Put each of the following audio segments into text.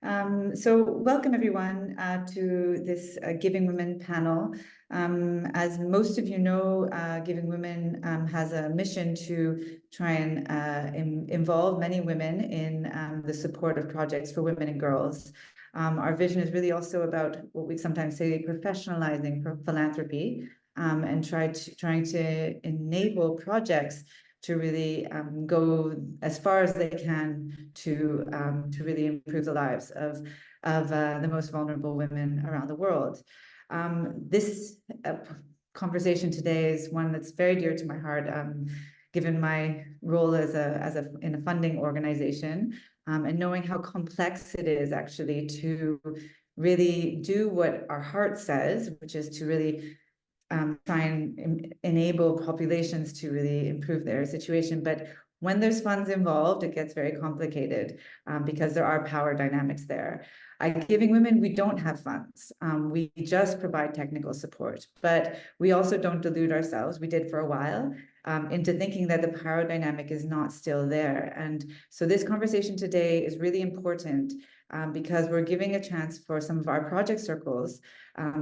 So welcome everyone to this Giving Women panel. As most of you know, Giving Women has a mission to try and involve many women in the support of projects for women and girls. Our vision is really also about what we sometimes say professionalizing philanthropy, and trying to enable projects to really go as far as they can to really improve the lives of the most vulnerable women around the world. This conversation today is one that's very dear to my heart, given my role as in a funding organization, and knowing how complex it is actually to really do what our heart says, which is to really try and enable populations to really improve their situation. But when there's funds involved, it gets very complicated because there are power dynamics there. At Giving Women, we don't have funds. We just provide technical support, but we also don't delude ourselves. We did for a while into thinking that the power dynamic is not still there. And so this conversation today is really important because we're giving a chance for some of our project circles,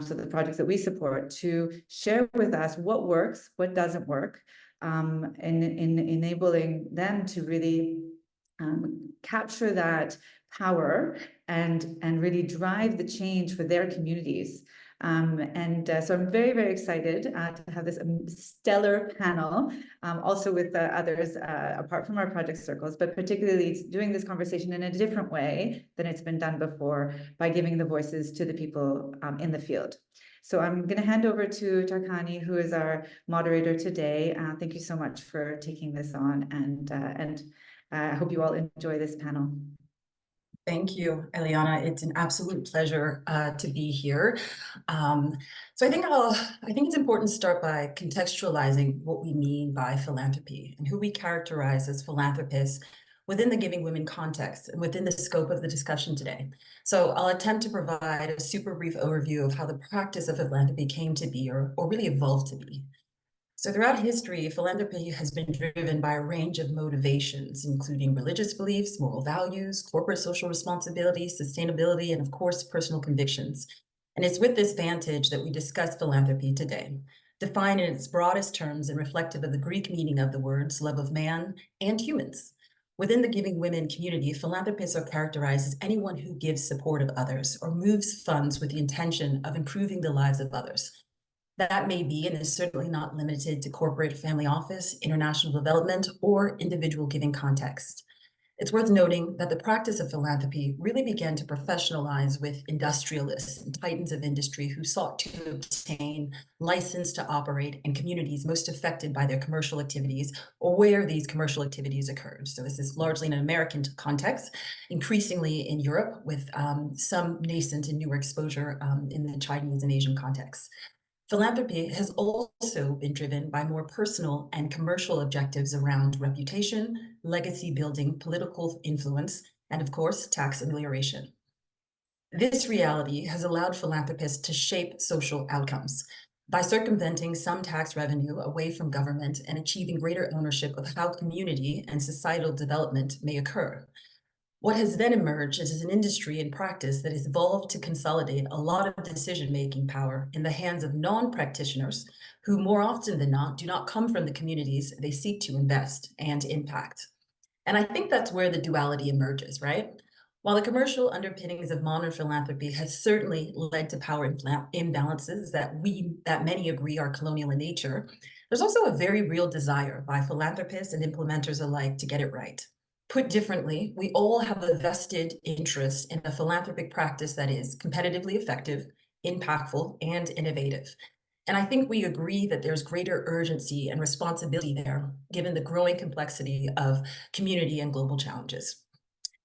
so the projects that we support, to share with us what works, what doesn't work, in enabling them to really capture that power and really drive the change for their communities. So I'm very, very excited to have this stellar panel, also with others apart from our project circles, but particularly doing this conversation in a different way than it's been done before by giving the voices to the people in the field. So I'm going to hand over to Takhani, who is our moderator today. Thank you so much for taking this on, and I hope you all enjoy this panel. Thank you, Elianna. It's an absolute pleasure to be here. So I think it's important to start by contextualizing what we mean by philanthropy and who we characterize as philanthropists within the Giving Women context and within the scope of the discussion today. So I'll attempt to provide a super brief overview of how the practice of philanthropy came to be, or really evolved to be. So throughout history, philanthropy has been driven by a range of motivations, including religious beliefs, moral values, corporate social responsibility, sustainability, and of course, personal convictions. And it's with this vantage that we discuss philanthropy today, defined in its broadest terms and reflective of the Greek meaning of the words love of man and humans. Within the Giving Women community, philanthropists are characterized as anyone who gives support of others or moves funds with the intention of improving the lives of others. That may be, and is certainly not limited to, corporate family office, international development, or individual giving context. It's worth noting that the practice of philanthropy really began to professionalize with industrialists and titans of industry who sought to obtain license to operate in communities most affected by their commercial activities or where these commercial activities occurred. So this is largely in an American context, increasingly in Europe, with some nascent and newer exposure in the Chinese and Asian context. Philanthropy has also been driven by more personal and commercial objectives around reputation, legacy building, political influence, and of course, tax amelioration. This reality has allowed philanthropists to shape social outcomes by circumventing some tax revenue away from government and achieving greater ownership of how community and societal development may occur. What has then emerged is an industry and practice that has evolved to consolidate a lot of decision-making power in the hands of non-practitioners who more often than not do not come from the communities they seek to invest and impact. And I think that's where the duality emerges, right? While the commercial underpinnings of modern philanthropy has certainly led to power imbalances that many agree are colonial in nature, there's also a very real desire by philanthropists and implementers alike to get it right. Put differently, we all have a vested interest in a philanthropic practice that is competitively effective, impactful, and innovative. And I think we agree that there's greater urgency and responsibility there, given the growing complexity of community and global challenges.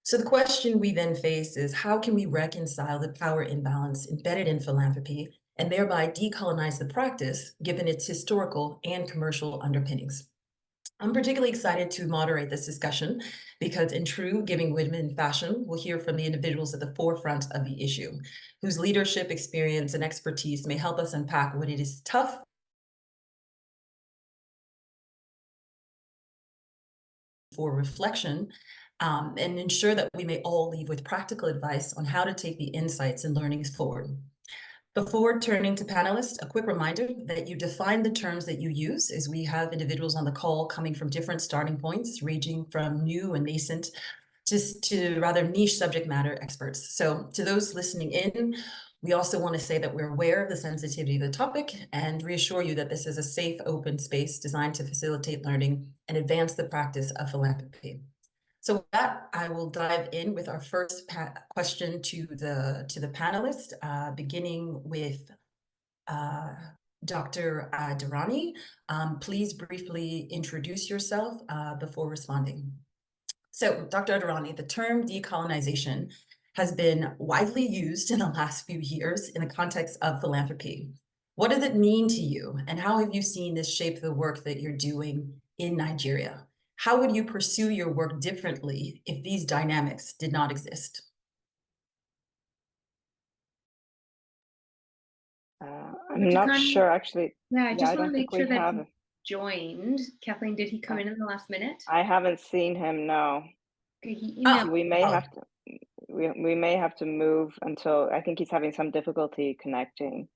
So the question we then face is, how can we reconcile the power imbalance embedded in philanthropy and thereby decolonize the practice, given its historical and commercial underpinnings? I'm particularly excited to moderate this discussion because in true Giving Women fashion, we'll hear from the individuals at the forefront of the issue, whose leadership, experience, and expertise may help us unpack what it is tough for reflection and ensure that we may all leave with practical advice on how to take the insights and learnings forward. Before turning to panelists, a quick reminder that you define the terms that you use, as we have individuals on the call coming from different starting points, ranging from new and nascent to rather niche subject matter experts. So to those listening in, we also want to say that we're aware of the sensitivity of the topic and reassure you that this is a safe, open space designed to facilitate learning and advance the practice of philanthropy. So with that, I will dive in with our first question to the panelists, beginning with Dr. Adereni. Please briefly introduce yourself before responding. So, Dr. Adereni, the term decolonization has been widely used in the last few years in the context of philanthropy. What does it mean to you, and how have you seen this shape the work that you're doing in Nigeria? How would you pursue your work differently if these dynamics did not exist? I'm not sure, actually. Yeah, I just want to make sure that have he joined. Kathleen, did he come in the last minute? I haven't seen him, no. Okay, he emailed. We may have to we may have to move until, I think he's having some difficulty connecting.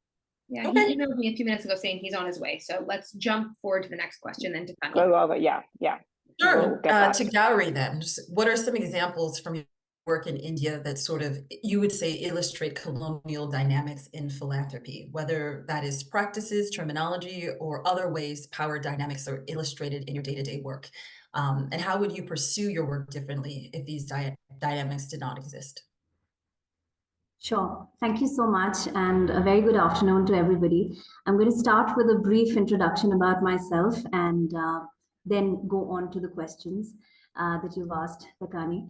Yeah, he emailed me a few minutes ago saying he's on his way. So let's jump forward to the next question then to Takhani. Yeah. Sure. To Gauri then, what are some examples from your work in India that sort of, you would say, illustrate colonial dynamics in philanthropy, whether that is practices, terminology, or other ways power dynamics are illustrated in your day-to-day work? And how would you pursue your work differently if these dynamics did not exist? Sure. Thank you so much, and a very good afternoon to everybody. I'm going to start with a brief introduction about myself and then go on to the questions that you've asked, Takhani.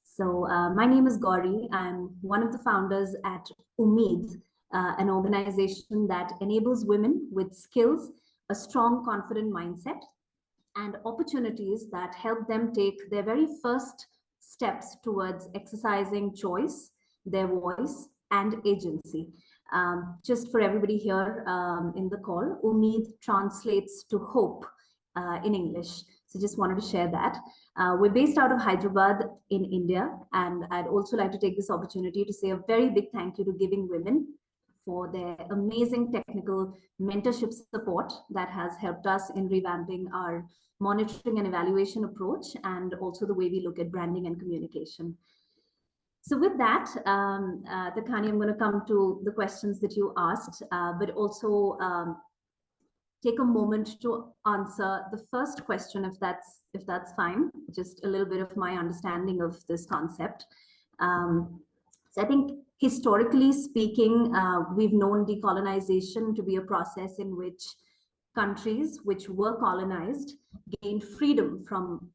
So my name is Gauri. I'm one of the founders at UMEED, an organization that enables women with skills, a strong, confident mindset, and opportunities that help them take their very first steps towards exercising choice, their voice, and agency. Just for everybody here in the call, UMEED translates to hope in English. So just wanted to share that. We're based out of Hyderabad in India, and I'd also like to take this opportunity to say a very big thank you to Giving Women for their amazing technical mentorship support that has helped us in revamping our monitoring and evaluation approach, and also the way we look at branding and communication. So with that, Takhani, I'm going to come to the questions that you asked, but also take a moment to answer the first question, if that's fine. Just a little bit of my understanding of this concept. So I think historically speaking, we've known decolonization to be a process in which countries which were colonized gained freedom from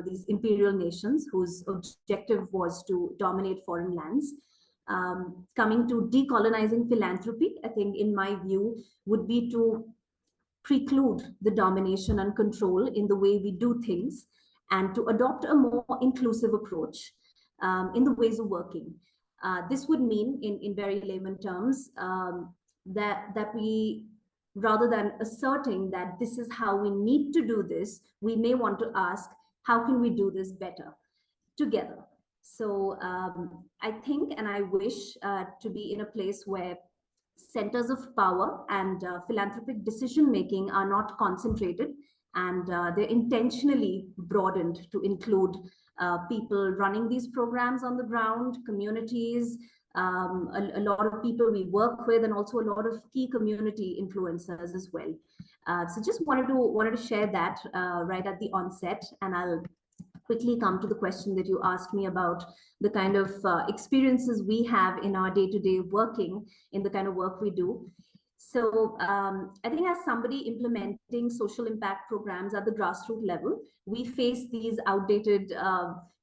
these imperial nations whose objective was to dominate foreign lands. Coming to decolonizing philanthropy, I think in my view would be to preclude the domination and control in the way we do things, and to adopt a more inclusive approach in the ways of working. This would mean, in very layman terms, that we, rather than asserting that this is how we need to do this, we may want to ask, how can we do this better together? So I think, and I wish to be in a place where centers of power and philanthropic decision-making are not concentrated, and they're intentionally broadened to include people running these programs on the ground, communities, a lot of people we work with, and also a lot of key community influencers as well. So just wanted to share that right at the onset, and I'll quickly come to the question that you asked me about the kind of experiences we have in our day-to-day working in the kind of work we do. So I think as somebody implementing social impact programs at the grassroots level, we face these outdated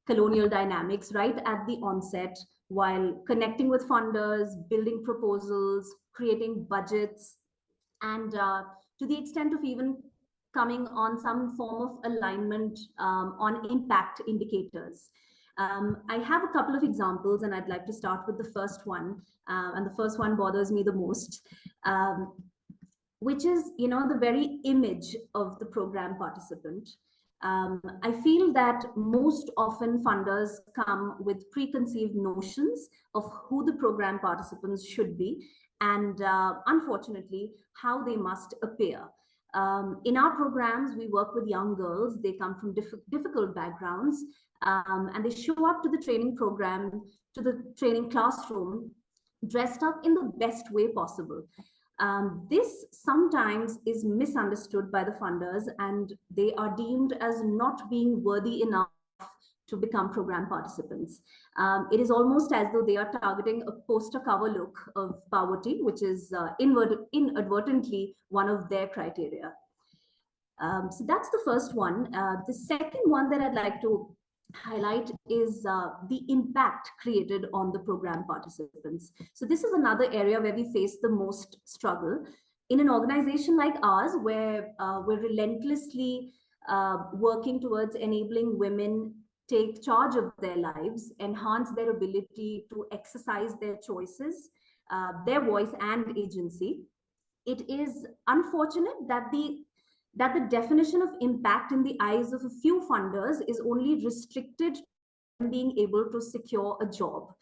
colonial dynamics right at the onset, while connecting with funders, building proposals, creating budgets, and to the extent of even coming on some form of alignment on impact indicators. I have a couple of examples, and I'd like to start with the first one, and the first one bothers me the most, which is, the very image of the program participant. I feel that most often funders come with preconceived notions of who the program participants should be and unfortunately how they must appear. In our programs, we work with young girls. They come from difficult backgrounds and they show up to the training program, to the training classroom, dressed up in the best way possible. This sometimes is misunderstood by the funders and they are deemed as not being worthy enough to become program participants. It is almost as though they are targeting a poster cover look of poverty, which is inadvertently one of their criteria. So that's the first one. The second one that I'd like to highlight is the impact created on the program participants. So this is another area where we face the most struggle. In an organization like ours, where we're relentlessly working towards enabling women take charge of their lives, enhance their ability to exercise their choices, their voice and agency, it is unfortunate that the definition of impact in the eyes of a few funders is only restricted to being able to secure a job.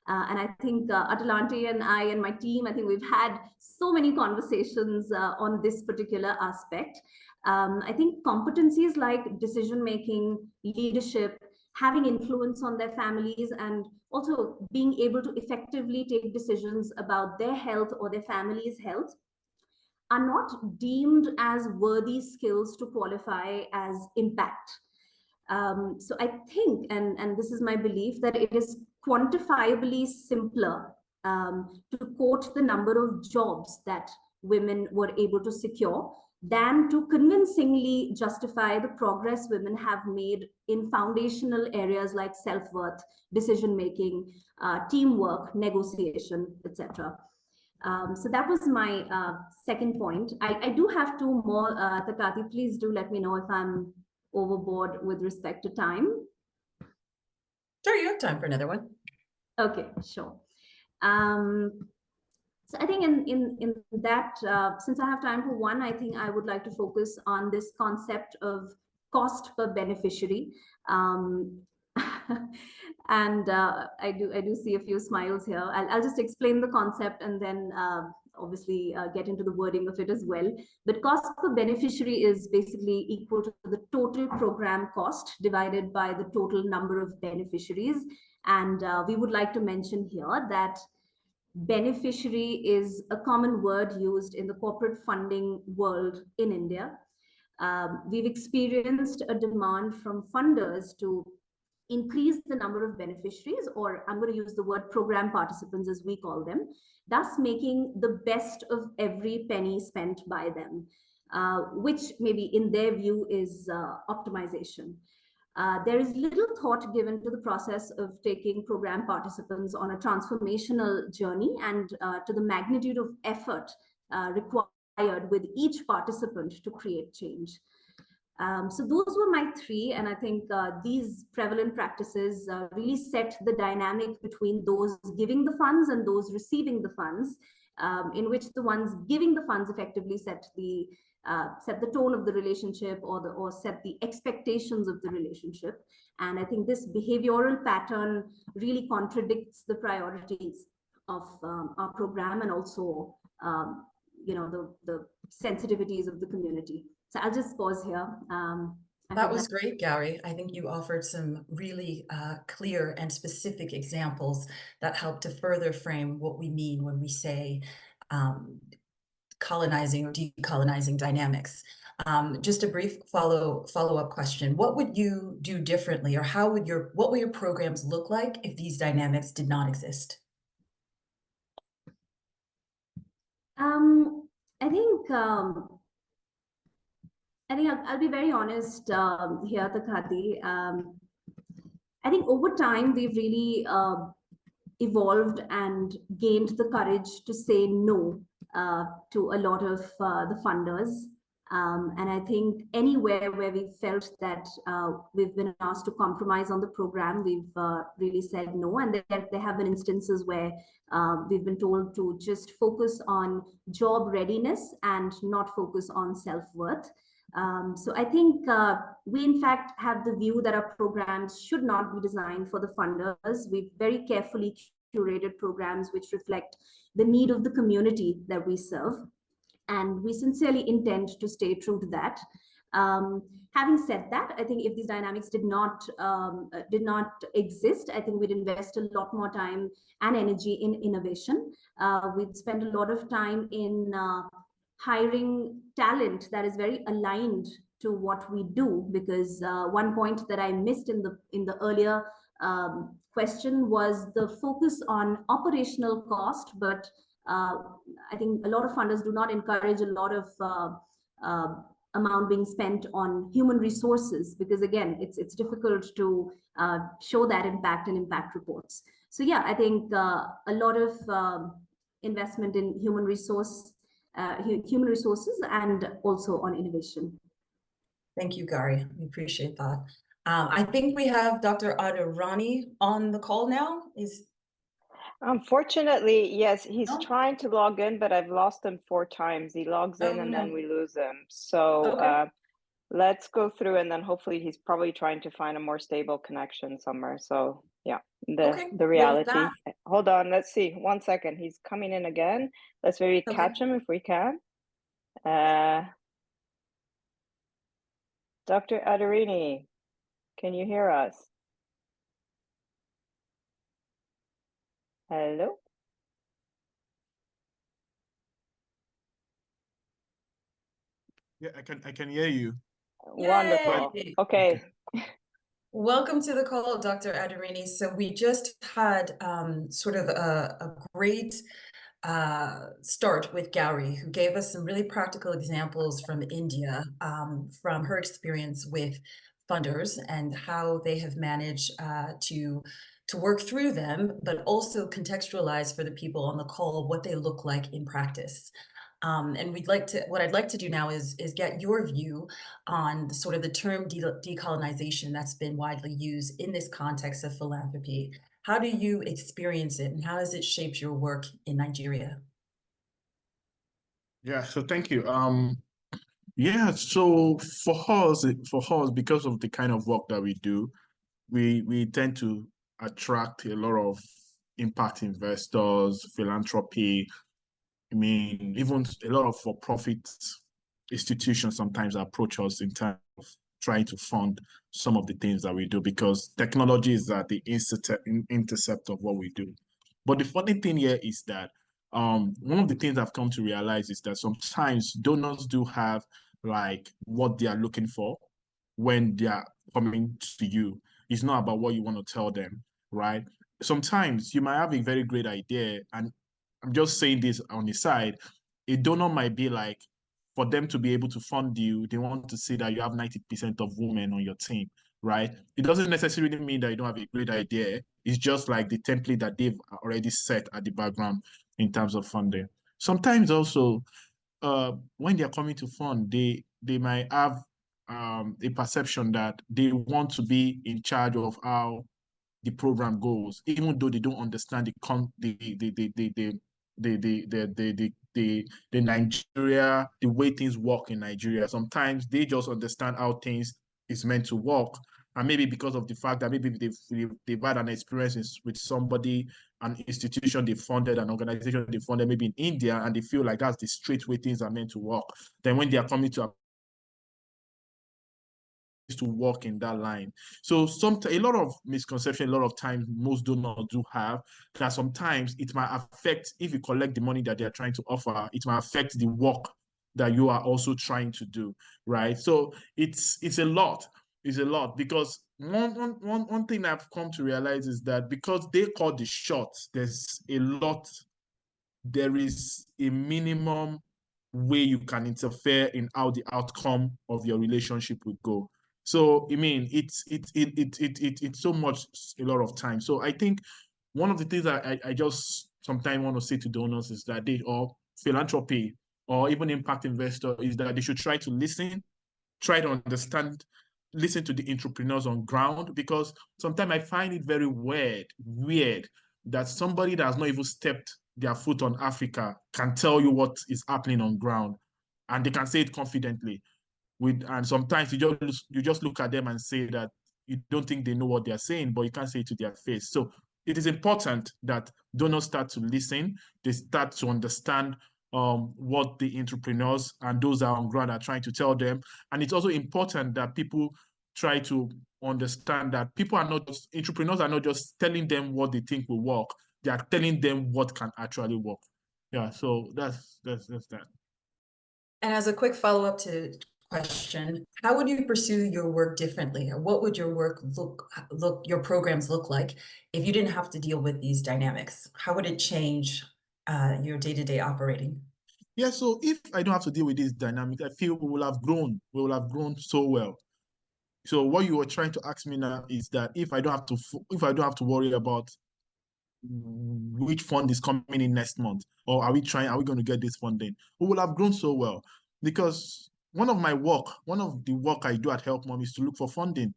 And I think Atalanti and I and my team, I think we've had so many conversations on this particular aspect. I think competencies like decision-making, leadership, having influence on their families, and also being able to effectively take decisions about their health or their family's health are not deemed as worthy skills to qualify as impact. So I think, and this is my belief, that it is quantifiably simpler to quote the number of jobs that women were able to secure than to convincingly justify the progress women have made in foundational areas like self-worth, decision-making, teamwork, negotiation, etc. So that was my second point. I do have two more. Takati, please do let me know if I'm overboard with respect to time. Sure, you have time for another one. Okay, sure. So I think in that, since I have time for one, I think I would like to focus on this concept of cost per beneficiary. And I do see a few smiles here. I'll just explain the concept and then obviously get into the wording of it as well. But cost per beneficiary is basically equal to the total program cost divided by the total number of beneficiaries. And we would like to mention here that beneficiary is a common word used in the corporate funding world in India. We've experienced a demand from funders to increase the number of beneficiaries, or I'm going to use the word program participants as we call them, thus making the best of every penny spent by them, which maybe in their view is optimization. There is little thought given to the process of taking program participants on a transformational journey and to the magnitude of effort required with each participant to create change. So those were my three, and I think these prevalent practices really set the dynamic between those giving the funds and those receiving the funds, in which the ones giving the funds effectively set the tone of the relationship or set the expectations of the relationship. And I think this behavioral pattern really contradicts the priorities of our program and also the sensitivities of the community. So I'll just pause here. That was great, Gauri. I think you offered some really clear and specific examples that help to further frame what we mean when we say colonizing or decolonizing dynamics. Just a brief follow-up question. What would you do differently, or what would your programs look like if these dynamics did not exist? I think I'll be very honest here, Takhani. I think over time we've really evolved and gained the courage to say no to a lot of the funders. And I think anywhere where we've felt that we've been asked to compromise on the program, we've really said no. And there have been instances where we've been told to just focus on job readiness and not focus on self-worth. So I think we in fact have the view that our programs should not be designed for the funders. We've very carefully curated programs which reflect the need of the community that we serve. And we sincerely intend to stay true to that. Having said that, I think if these dynamics did not exist, I think we'd invest a lot more time and energy in innovation. We'd spend a lot of time in hiring talent that is very aligned to what we do, because one point that I missed in the earlier question was the focus on operational cost, but I think a lot of funders do not encourage a lot of amount being spent on human resources, because again, it's difficult to show that impact in impact reports. So yeah, I think a lot of investment in human resources and also on innovation. Thank you, Gauri. We appreciate that. I think we have Dr. Adereni on the call now. Unfortunately, yes, he's trying to log in, but I've lost him 4 times. He logs in and then we lose him. So let's go through, and then hopefully he's probably trying to find a more stable connection somewhere. So yeah, the reality. Hold on, let's see. 1 second. He's coming in again. Let's maybe catch him if we can. Dr. Adereni, can you hear us? Hello? Yeah, I can hear you. Wonderful. Okay. Welcome to the call, Dr. Adereni. So we just had sort of a great start with Gauri, who gave us some really practical examples from India, from her experience with funders and how they have managed to work through them, but also contextualize for the people on the call what they look like in practice. And what I'd like to do now is get your view on sort of the term decolonization that's been widely used in this context of philanthropy. How do you experience it, and how has it shaped your work in Nigeria? Yeah, so thank you. Yeah, so for us, because of the kind of work that we do, we tend to attract a lot of impact investors, philanthropy. I mean, even a lot of for-profit institutions sometimes approach us in terms of trying to fund some of the things that we do, because technology is at the intercept of what we do. But the funny thing here is that one of the things I've come to realize is that sometimes donors do have like what they are looking for when they are coming to you. It's not about what you want to tell them, right? Sometimes you might have a very great idea, and I'm just saying this on the side, a donor might be like, for them to be able to fund you, they want to see that you have 90% of women on your team, right? It doesn't necessarily mean that you don't have a great idea. It's just like the template that they've already set at the background in terms of funding. Sometimes also, when they're coming to fund, they might have a perception that they want to be in charge of how the program goes, even though they don't understand the Nigeria, the way things work in Nigeria. Sometimes they just understand how things is meant to work. And maybe because of the fact that maybe they've had an experience with somebody, an institution they funded, an organization they funded, maybe in India, and they feel like that's the straight way things are meant to work. Then when they are coming to work in that line. So a lot of misconception, a lot of times most donors do have, that sometimes it might affect, if you collect the money that they're trying to offer, it might affect the work that you are also trying to do, right? So it's a lot. It's a lot, because one thing I've come to realize is that because they call the shots, there is a minimum way you can interfere in how the outcome of your relationship would go. So I mean, it's so much, a lot of time. So I think one of the things that I just sometimes want to say to donors is that or philanthropy or even impact investor, is that they should try to listen, try to understand, listen to the entrepreneurs on ground, because sometimes I find it very weird that somebody that has not even stepped their foot on Africa can tell you what is happening on ground, and they can say it confidently. and sometimes you just look at them and say that you don't think they know what they're saying, but you can't say it to their face. So it is important that donors start to listen, they start to understand what the entrepreneurs and those that are on ground are trying to tell them. And it's also important that people try to understand that entrepreneurs are not just telling them what they think will work, they are telling them what can actually work. Yeah, so that's that. And as a quick follow-up to question, how would you pursue your work differently, or what would your work your programs look like if you didn't have to deal with these dynamics? How would it change your day-to-day operating? Yeah, so if I don't have to deal with this dynamic, I feel we will have grown so well. So what you were trying to ask me now is that if I don't have to worry about which fund is coming in next month, or are we going to get this funding, we will have grown so well. Because one of the work I do at Help Mom is to look for funding.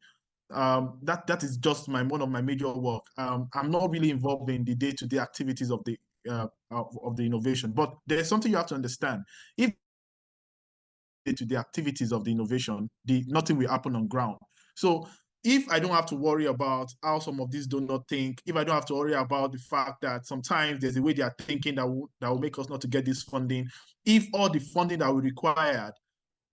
That is just one of my major work. I'm not really involved in the day-to-day activities of the innovation, but there's something you have to understand. If to the activities of the innovation, nothing will happen on ground. So if I don't have to worry about how some of these donors think, if I don't have to worry about the fact that sometimes there's a way they are thinking that will make us not to get this funding, if all the funding that we required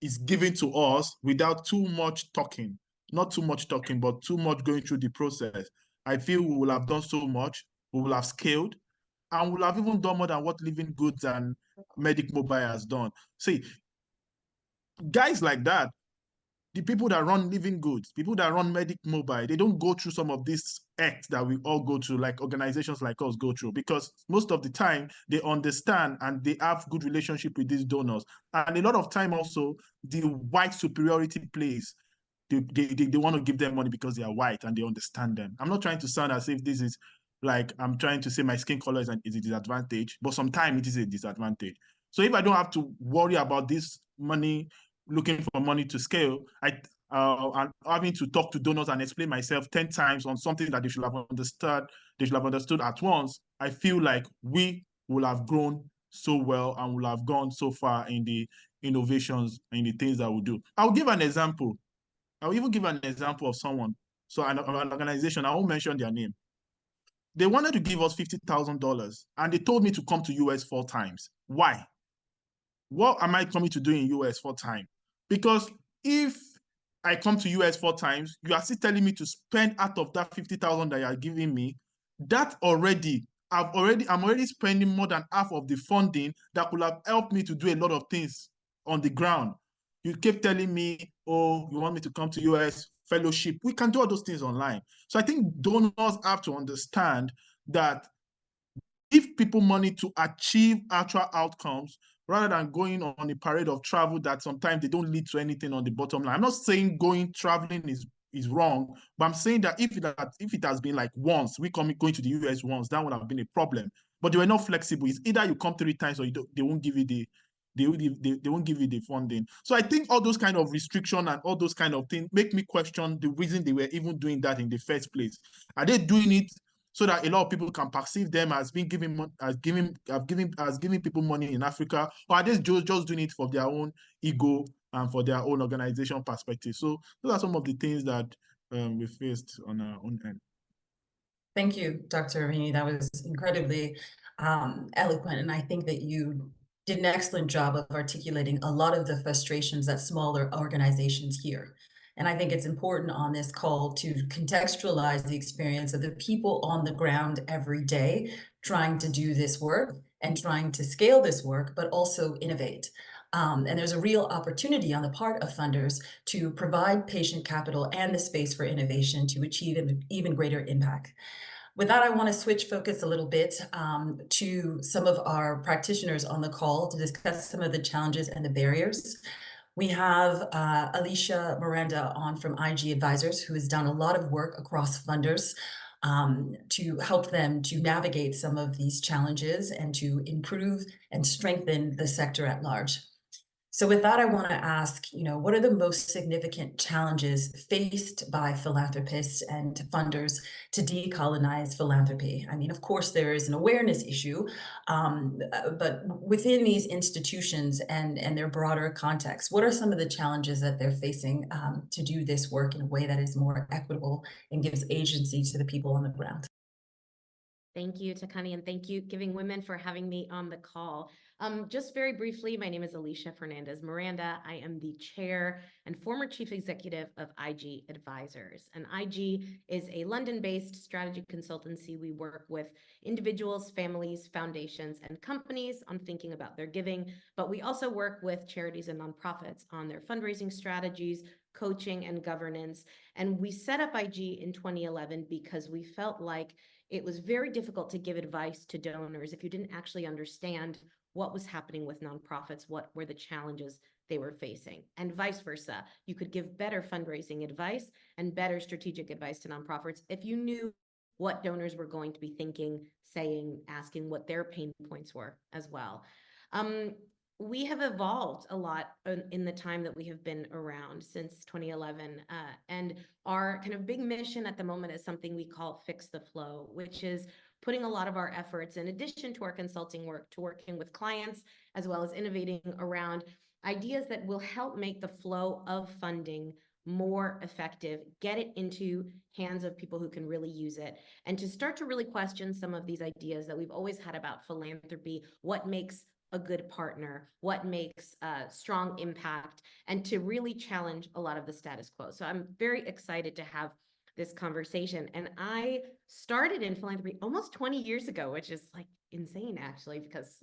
is given to us without too much talking, not too much talking, but too much going through the process, I feel we will have done so much, we will have scaled, and we'll have even done more than what Living Goods and Medic Mobile has done. See, guys like that, the people that run Living Goods, people that run Medic Mobile, they don't go through some of these acts that we all go through, like organizations like us go through, because most of the time they understand and they have good relationship with these donors. And a lot of time also, the white superiority plays. They want to give them money because they are white and they understand them. I'm not trying to sound as if this is like I'm trying to say my skin color is a disadvantage, but sometimes it is a disadvantage. So if I don't have to worry about this money, looking for money to scale, and having to talk to donors and explain myself 10 times on something that they should have understood at once, I feel like we will have grown so well and will have gone so far in the innovations and the things that we do. I'll give an example. I'll even give an example of someone. So an organization, I won't mention their name. They wanted to give us $50,000 and they told me to come to US 4 times. Why? What am I coming to do in US 4 times? Because if I come to US 4 times, you are still telling me to spend out of that 50,000 that you are giving me. That already, I'm already spending more than half of the funding that could have helped me to do a lot of things on the ground. You keep telling me, oh, you want me to come to US fellowship. We can do all those things online. So I think donors have to understand that give people money to achieve actual outcomes rather than going on a parade of travel that sometimes they don't lead to anything on the bottom line. I'm not saying traveling is wrong, but I'm saying that if it has been like once, going to the US once, that would have been a problem. But they were not flexible. It's either you come 3 times or they won't give you they won't give you the funding. So I think all those kind of restriction and all those kind of things make me question the reason they were even doing that in the first place. Are they doing it so that a lot of people can perceive them as being giving people money in Africa, or are they just doing it for their own ego and for their own organization perspective? So those are some of the things that we faced on our own end. Thank you, Dr. Afereni. That was incredibly eloquent, and I think that you did an excellent job of articulating a lot of the frustrations that smaller organizations hear. And I think it's important on this call to contextualize the experience of the people on the ground every day trying to do this work and trying to scale this work, but also innovate. And there's a real opportunity on the part of funders to provide patient capital and the space for innovation to achieve an even greater impact. With that, I want to switch focus a little bit to some of our practitioners on the call to discuss some of the challenges and the barriers. We have Alisha Miranda on from IG Advisors, who has done a lot of work across funders to help them to navigate some of these challenges and to improve and strengthen the sector at large. So with that, I want to ask, what are the most significant challenges faced by philanthropists and funders to decolonize philanthropy? I mean, of course, there is an awareness issue, but within these institutions and their broader context, what are some of the challenges that they're facing to do this work in a way that is more equitable and gives agency to the people on the ground? Thank you, Takhani, and thank you, Giving Women, for having me on the call. Just very briefly, my name is Alisha Fernandex Miranda. I am the chair and former chief executive of IG Advisors. And IG is a London-based strategy consultancy. We work with individuals, families, foundations, and companies on thinking about their giving, but we also work with charities and nonprofits on their fundraising strategies, coaching, and governance. And we set up IG in 2011 because we felt like it was very difficult to give advice to donors if you didn't actually understand what was happening with nonprofits, what were the challenges they were facing, and vice versa. You could give better fundraising advice and better strategic advice to nonprofits if you knew what donors were going to be thinking, saying, asking what their pain points were as well. We have evolved a lot in the time that we have been around since 2011. And our kind of big mission at the moment is something we call Fix the Flow, which is putting a lot of our efforts, in addition to our consulting work, to working with clients, as well as innovating around ideas that will help make the flow of funding more effective, get it into hands of people who can really use it, and to start to really question some of these ideas that we've always had about philanthropy, what makes a good partner, what makes strong impact, and to really challenge a lot of the status quo. So I'm very excited to have this conversation. And I started in philanthropy almost 20 years ago, which is like insane, actually, because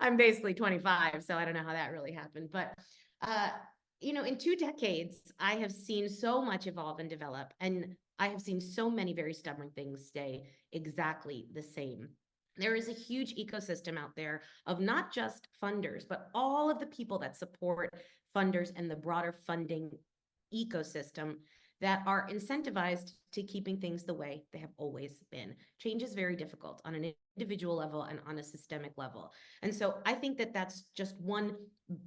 I'm basically 25, so I don't know how that really happened. But in 2 decades, I have seen so much evolve and develop, and I have seen so many very stubborn things stay exactly the same. There is a huge ecosystem out there of not just funders, but all of the people that support funders and the broader funding ecosystem that are incentivized to keeping things the way they have always been. Change is very difficult on an individual level and on a systemic level. And so I think that that's just one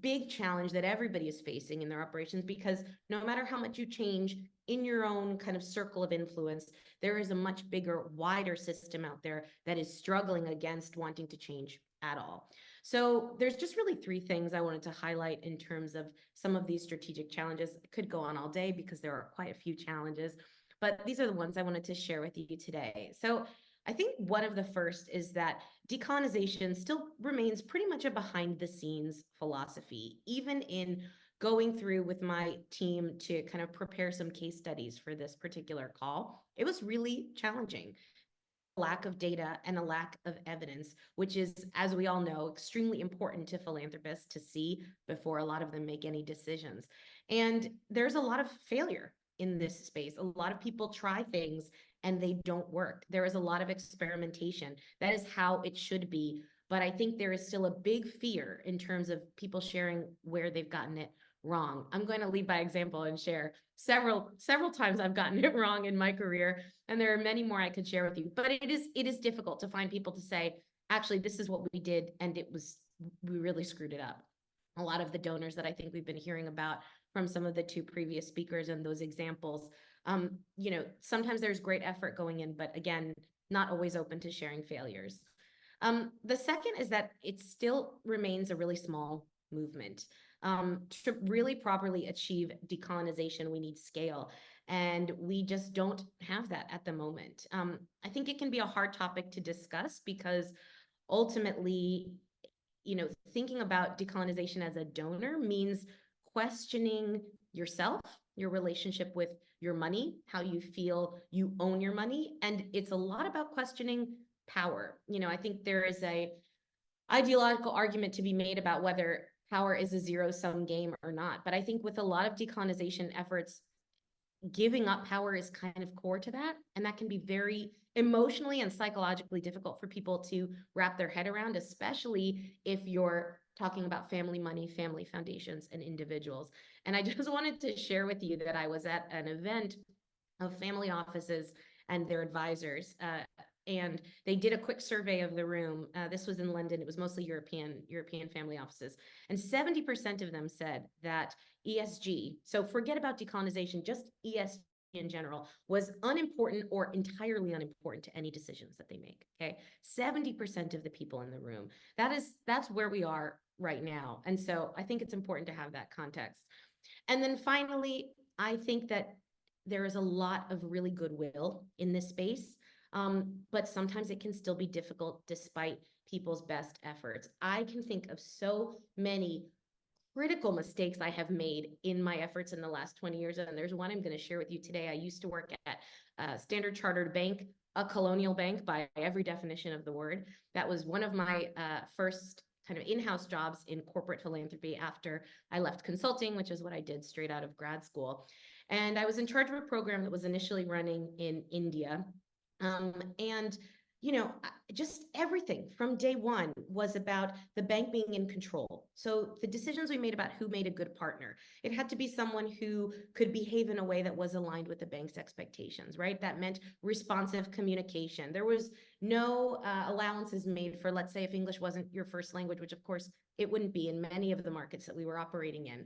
big challenge that everybody is facing in their operations, because no matter how much you change in your own kind of circle of influence, there is a much bigger, wider system out there that is struggling against wanting to change at all. So there's just really 3 things I wanted to highlight in terms of some of these strategic challenges. It could go on all day because there are quite a few challenges, but these are the ones I wanted to share with you today. So I think one of the first is that decolonization still remains pretty much a behind the scenes philosophy, even in going through with my team to kind of prepare some case studies for this particular call. It was really challenging. Lack of data and a lack of evidence, which is, as we all know, extremely important to philanthropists to see before a lot of them make any decisions. And there's a lot of failure in this space. A lot of people try things and they don't work. There is a lot of experimentation. That is how it should be. But I think there is still a big fear in terms of people sharing where they've gotten it wrong. I'm going to lead by example and share several times I've gotten it wrong in my career, and there are many more I could share with you. But it is difficult to find people to say, actually, this is what we did, and we really screwed it up. A lot of the donors that I think we've been hearing about from some of the 2 previous speakers and those examples, sometimes there's great effort going in, but again, not always open to sharing failures. The second is that it still remains a really small movement. To really properly achieve decolonization, we need scale, and we just don't have that at the moment. I think it can be a hard topic to discuss because ultimately, thinking about decolonization as a donor means questioning yourself, your relationship with your money, how you feel you own your money, and it's a lot about questioning power. I think there is a ideological argument to be made about whether power is a zero-sum game or not. But I think with a lot of decolonization efforts, giving up power is kind of core to that. And that can be very emotionally and psychologically difficult for people to wrap their head around, especially if you're talking about family money, family foundations, and individuals. And I just wanted to share with you that I was at an event of family offices and their advisors and they did a quick survey of the room. This was in London. It was mostly European family offices. And 70% of them said that ESG, so forget about decolonization, just ESG in general, was unimportant or entirely unimportant to any decisions that they make, okay? 70% of the people in the room. That's where we are right now. And so I think it's important to have that context. And then finally, I think that there is a lot of really goodwill in this space, but sometimes it can still be difficult despite people's best efforts. I can think of so many critical mistakes I have made in my efforts in the last 20 years. And there's one I'm going to share with you today. I used to work at Standard Chartered Bank, a colonial bank by every definition of the word. That was one of my first kind of in-house jobs in corporate philanthropy after I left consulting, which is what I did straight out of grad school. And I was in charge of a program that was initially running in India. And you know, just everything from day one was about the bank being in control. So the decisions we made about who made a good partner, it had to be someone who could behave in a way that was aligned with the bank's expectations, right? That meant responsive communication. There was no allowances made for, let's say, if English wasn't your first language, which of course it wouldn't be in many of the markets that we were operating in.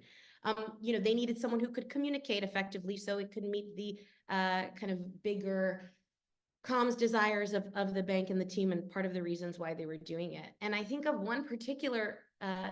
You know, they needed someone who could communicate effectively so it could meet the kind of bigger comms desires of the bank and the team, and part of the reasons why they were doing it. And I think of one particular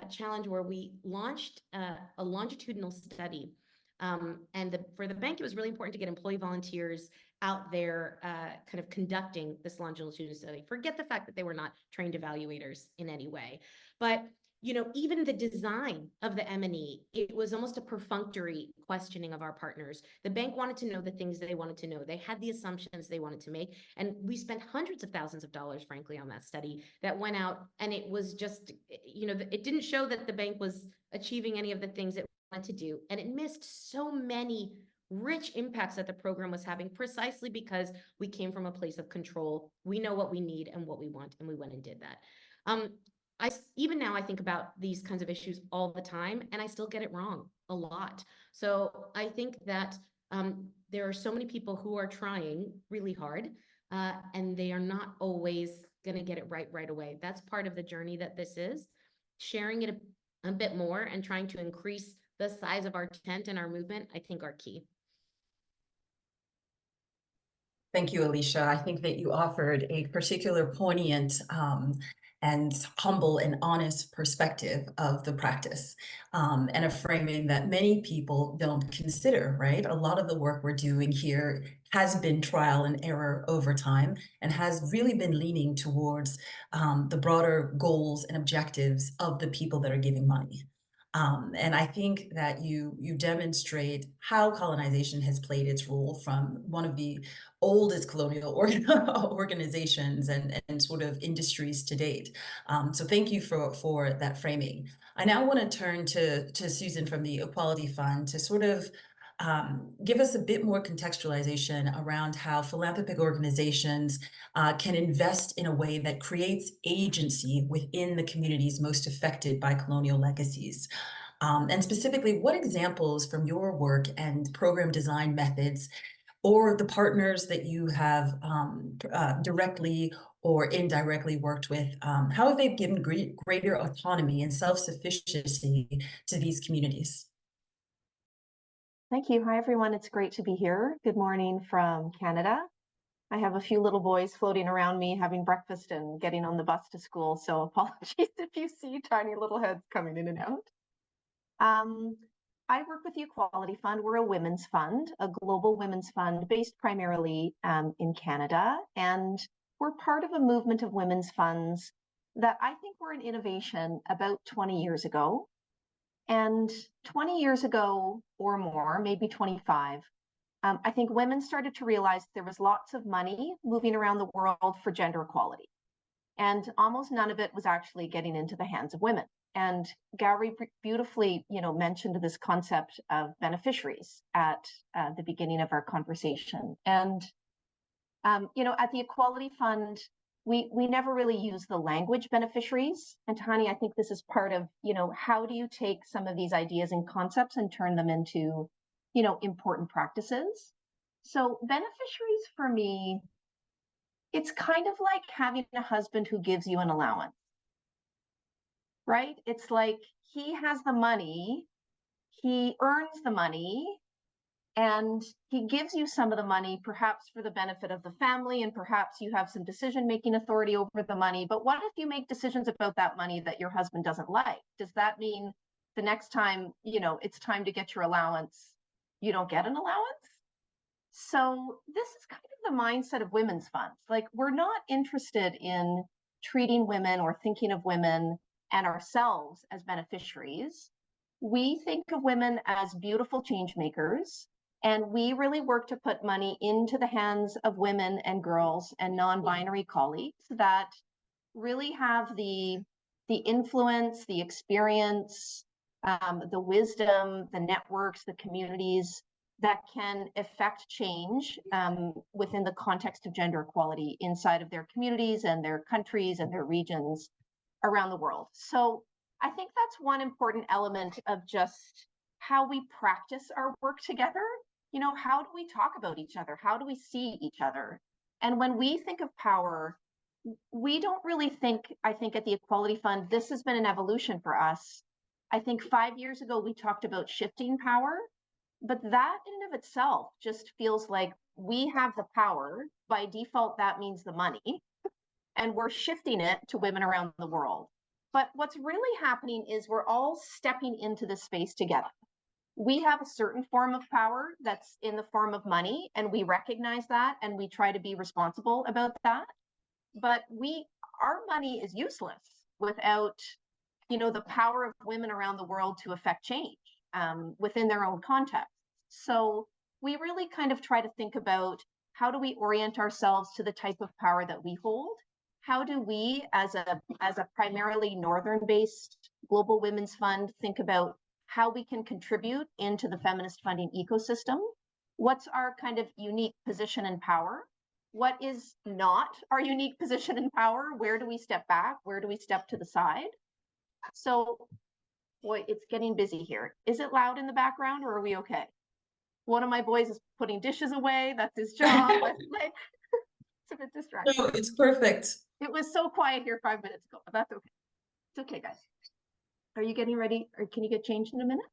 challenge where we launched a longitudinal study. And for the bank, it was really important to get employee volunteers out there kind of conducting this longitudinal study. Forget the fact that they were not trained evaluators in any way. But you know, even the design of the M&E, it was almost a perfunctory questioning of our partners. The bank wanted to know the things they wanted to know. They had the assumptions they wanted to make. And we spent hundreds of thousands of dollars, frankly, on that study that went out. And it was just, you know, it didn't show that the bank was achieving any of the things it wanted to do. And it missed so many rich impacts that the program was having, precisely because we came from a place of control. We know what we need and what we want, and we went and did that. Even now I think about these kinds of issues all the time, and I still get it wrong a lot. So I think that there are so many people who are trying really hard, and they are not always going to get it right away. That's part of the journey that this is. Sharing it a bit more and trying to increase the size of our tent and our movement, I think, are key. Thank you, Alisha. I think that you offered a particular poignant and humble and honest perspective of the practice, and a framing that many people don't consider, right? A lot of the work we're doing here has been trial and error over time and has really been leaning towards the broader goals and objectives of the people that are giving money. And I think that you demonstrate how colonization has played its role from one of the oldest colonial organizations and sort of industries to date. So thank you for that framing. I now want to turn to Susan from the Equality Fund to sort of give us a bit more contextualization around how philanthropic organizations can invest in a way that creates agency within the communities most affected by colonial legacies. And specifically, what examples from your work and program design methods or the partners that you have directly or indirectly worked with, how have they given greater autonomy and self-sufficiency to these communities? Thank you. Hi, everyone. It's great to be here. Good morning from Canada. I have a few little boys floating around me having breakfast and getting on the bus to school, so apologies if you see tiny little heads coming in and out. I work with the Equality Fund. We're a women's fund, a global women's fund based primarily in Canada, and we're part of a movement of women's funds that I think were an innovation about 20 years ago. And 20 years ago or more, maybe 25, I think women started to realize there was lots of money moving around the world for gender equality. And almost none of it was actually getting into the hands of women. And Gauri beautifully, mentioned this concept of beneficiaries at the beginning of our conversation. And, at the Equality Fund, we never really use the language beneficiaries. And Takhani, I think this is part of, how do you take some of these ideas and concepts and turn them into, important practices? So beneficiaries for me it's kind of like having a husband who gives you an allowance, right? It's like he has the money, he earns the money, and he gives you some of the money, perhaps for the benefit of the family, and perhaps you have some decision-making authority over the money. But what if you make decisions about that money that your husband doesn't like? Does that mean the next time, it's time to get your allowance, you don't get an allowance? So this is kind of the mindset of women's funds. Like, we're not interested in treating women or thinking of women and ourselves as beneficiaries. We think of women as beautiful change makers, and we really work to put money into the hands of women and girls and non-binary colleagues that really have the influence, the experience, the wisdom, the networks, the communities that can affect change within the context of gender equality inside of their communities and their countries and their regions around the world. So I think that's one important element of just how we practice our work together. How do we talk about each other? How do we see each other? And when we think of power, we don't really think, I think at the Equality Fund, this has been an evolution for us. I think 5 years ago, we talked about shifting power, but that in and of itself just feels like we have the power. By default, that means the money, and we're shifting it to women around the world. But what's really happening is we're all stepping into this space together. We have a certain form of power that's in the form of money, and we recognize that, and we try to be responsible about that. But our money is useless without, the power of women around the world to affect change within their own context. So we really kind of try to think about, how do we orient ourselves to the type of power that we hold? How do we, as a primarily Northern-based global women's fund, think about how we can contribute into the feminist funding ecosystem? What's our kind of unique position and power? What is not our unique position and power? Where do we step back? Where do we step to the side? So, boy, it's getting busy here. Is it loud in the background, or are we okay? One of my boys is putting dishes away. That's his job. It's a bit distracting. No, it's perfect. It was so quiet here 5 minutes ago, but that's okay. It's okay, guys. Are you getting ready, or can you get changed in a minute?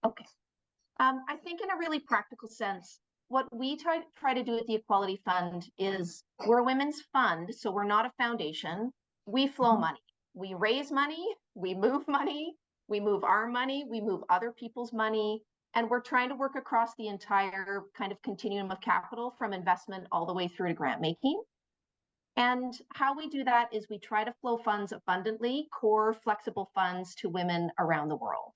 Okay. I think in a really practical sense, what we try to do at the Equality Fund is, we're a women's fund, so we're not a foundation. We flow money. We raise money, we move our money, we move other people's money, and we're trying to work across the entire kind of continuum of capital, from investment all the way through to grant making. And how we do that is we try to flow funds abundantly, core flexible funds, to women around the world.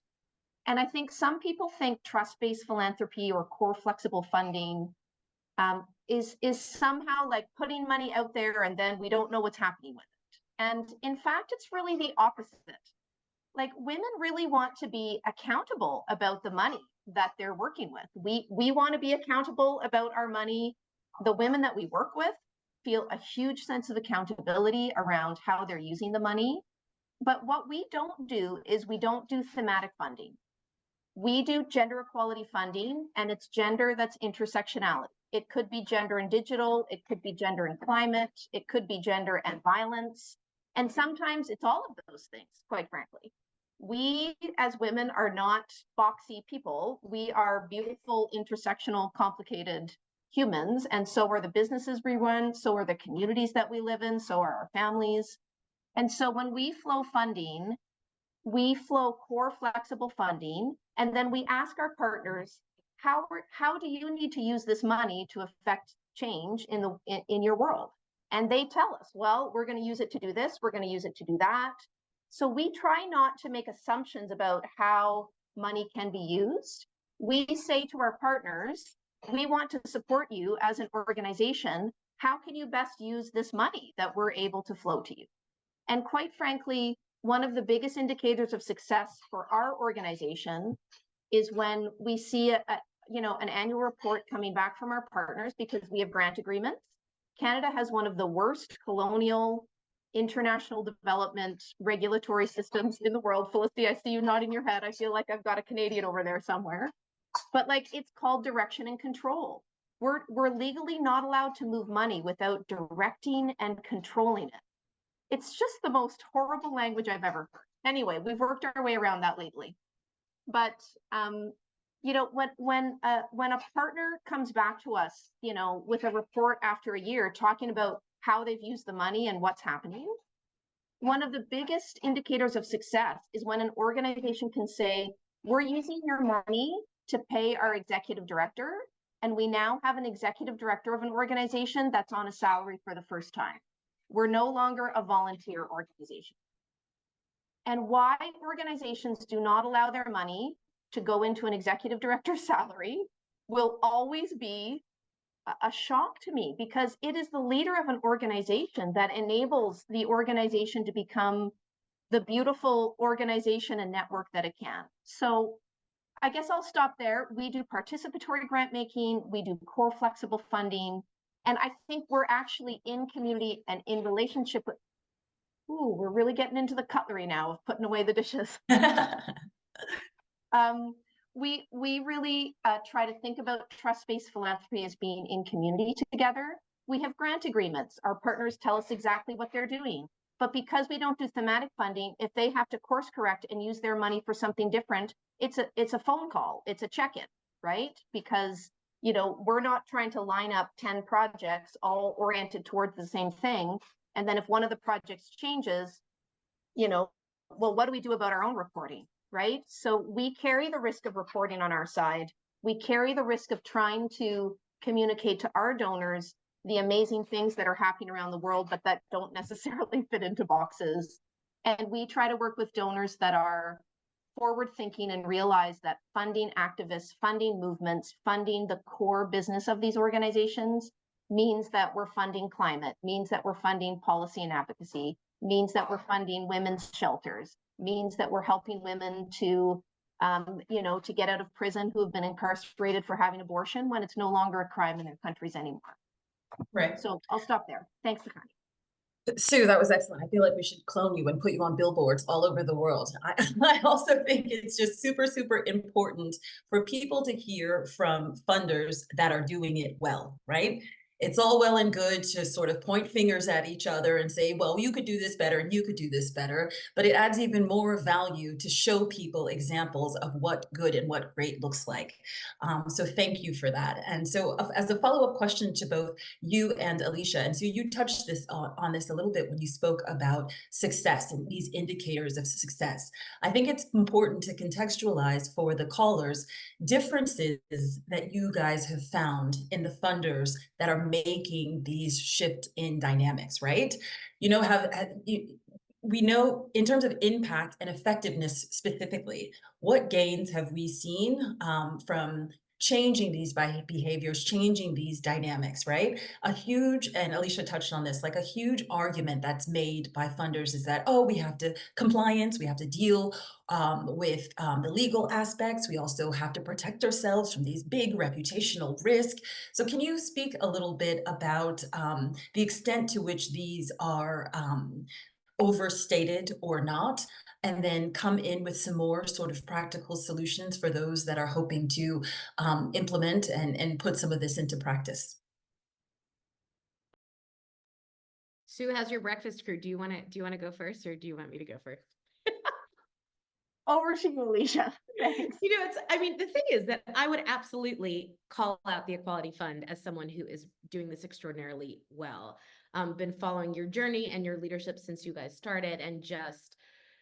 And I think some people think trust-based philanthropy or core flexible funding is somehow like putting money out there and then we don't know what's happening with it. And in fact, it's really the opposite. Like, women really want to be accountable about the money that they're working with. We want to be accountable about our money. The women that we work with feel a huge sense of accountability around how they're using the money. But what we don't do is we don't do thematic funding. We do gender equality funding, and it's gender that's intersectionality. It could be gender and digital, it could be gender and climate, it could be gender and violence. And sometimes it's all of those things, quite frankly. We as women are not boxy people. We are beautiful, intersectional, complicated humans. And so are the businesses we run, so are the communities that we live in, so are our families. And so when we flow funding, we flow core flexible funding, and then we ask our partners, how do you need to use this money to affect change in your world? And they tell us, well, we're going to use it to do this, we're going to use it to do that. So we try not to make assumptions about how money can be used. We say to our partners, we want to support you as an organization. How can you best use this money that we're able to flow to you? And quite frankly, one of the biggest indicators of success for our organization is when we see an annual report coming back from our partners, because we have grant agreements. Canada has one of the worst colonial international development regulatory systems in the world. Felicity, I see you nodding your head. I feel like I've got a Canadian over there somewhere. But it's called direction and control. We're legally not allowed to move money without directing and controlling it. It's just the most horrible language I've ever heard. Anyway, we've worked our way around that legally. But you know, when a partner comes back to us, you know, with a report after a year talking about how they've used the money and what's happening, one of the biggest indicators of success is when an organization can say, we're using your money to pay our executive director, and we now have an executive director of an organization that's on a salary for the first time. We're no longer a volunteer organization. And why organizations do not allow their money to go into an executive director's salary will always be a shock to me, because it is the leader of an organization that enables the organization to become the beautiful organization and network that it can. So I guess I'll stop there. We do participatory grant making, we do core flexible funding, and I think we're actually in community and in relationship with, ooh, we're really getting into the cutlery now of putting away the dishes. We really try to think about trust-based philanthropy as being in community together. We have grant agreements. Our partners tell us exactly what they're doing. But because we don't do thematic funding, if they have to course correct and use their money for something different, it's a phone call, it's a check-in, right? Because, you know, we're not trying to line up 10 projects all oriented towards the same thing. And then if one of the projects changes, you know, well, what do we do about our own reporting? Right? So we carry the risk of reporting on our side. We carry the risk of trying to communicate to our donors the amazing things that are happening around the world, but that don't necessarily fit into boxes. And we try to work with donors that are forward thinking and realize that funding activists, funding movements, funding the core business of these organizations means that we're funding climate, means that we're funding policy and advocacy, means that we're funding women's shelters, means that we're helping women to, you know, to get out of prison who have been incarcerated for having abortion when it's no longer a crime in their countries anymore. Right. So I'll stop there. Thanks, Takhani. Sue, that was excellent. I feel like we should clone you and put you on billboards all over the world. I also think it's just super, super important for people to hear from funders that are doing it well, right? It's all well and good to sort of point fingers at each other and say, well, you could do this better and you could do this better, but it adds even more value to show people examples of what good and what great looks like. So thank you for that. And so as a follow-up question to both you and Alisha, and so you touched this on this a little bit when you spoke about success and these indicators of success. I think it's important to contextualize for the callers differences that you guys have found in the funders that are making these shift in dynamics, right? You know, we know in terms of impact and effectiveness specifically, what gains have we seen from changing these behaviors, changing these dynamics, right? A huge, and Alisha touched on this, like a huge argument that's made by funders is that, oh, we have to compliance, we have to deal with the legal aspects. We also have to protect ourselves from these big reputational risks. So can you speak a little bit about the extent to which these are overstated or not, and then come in with some more sort of practical solutions for those that are hoping to implement and put some of this into practice? Sue, how's your breakfast crew? Do you want to go first, or do you want me to go first? Over to you, Alisha. Thanks. You know, I mean, the thing is that I would absolutely call out the Equality Fund as someone who is doing this extraordinarily well. Been following your journey and your leadership since you guys started, and just,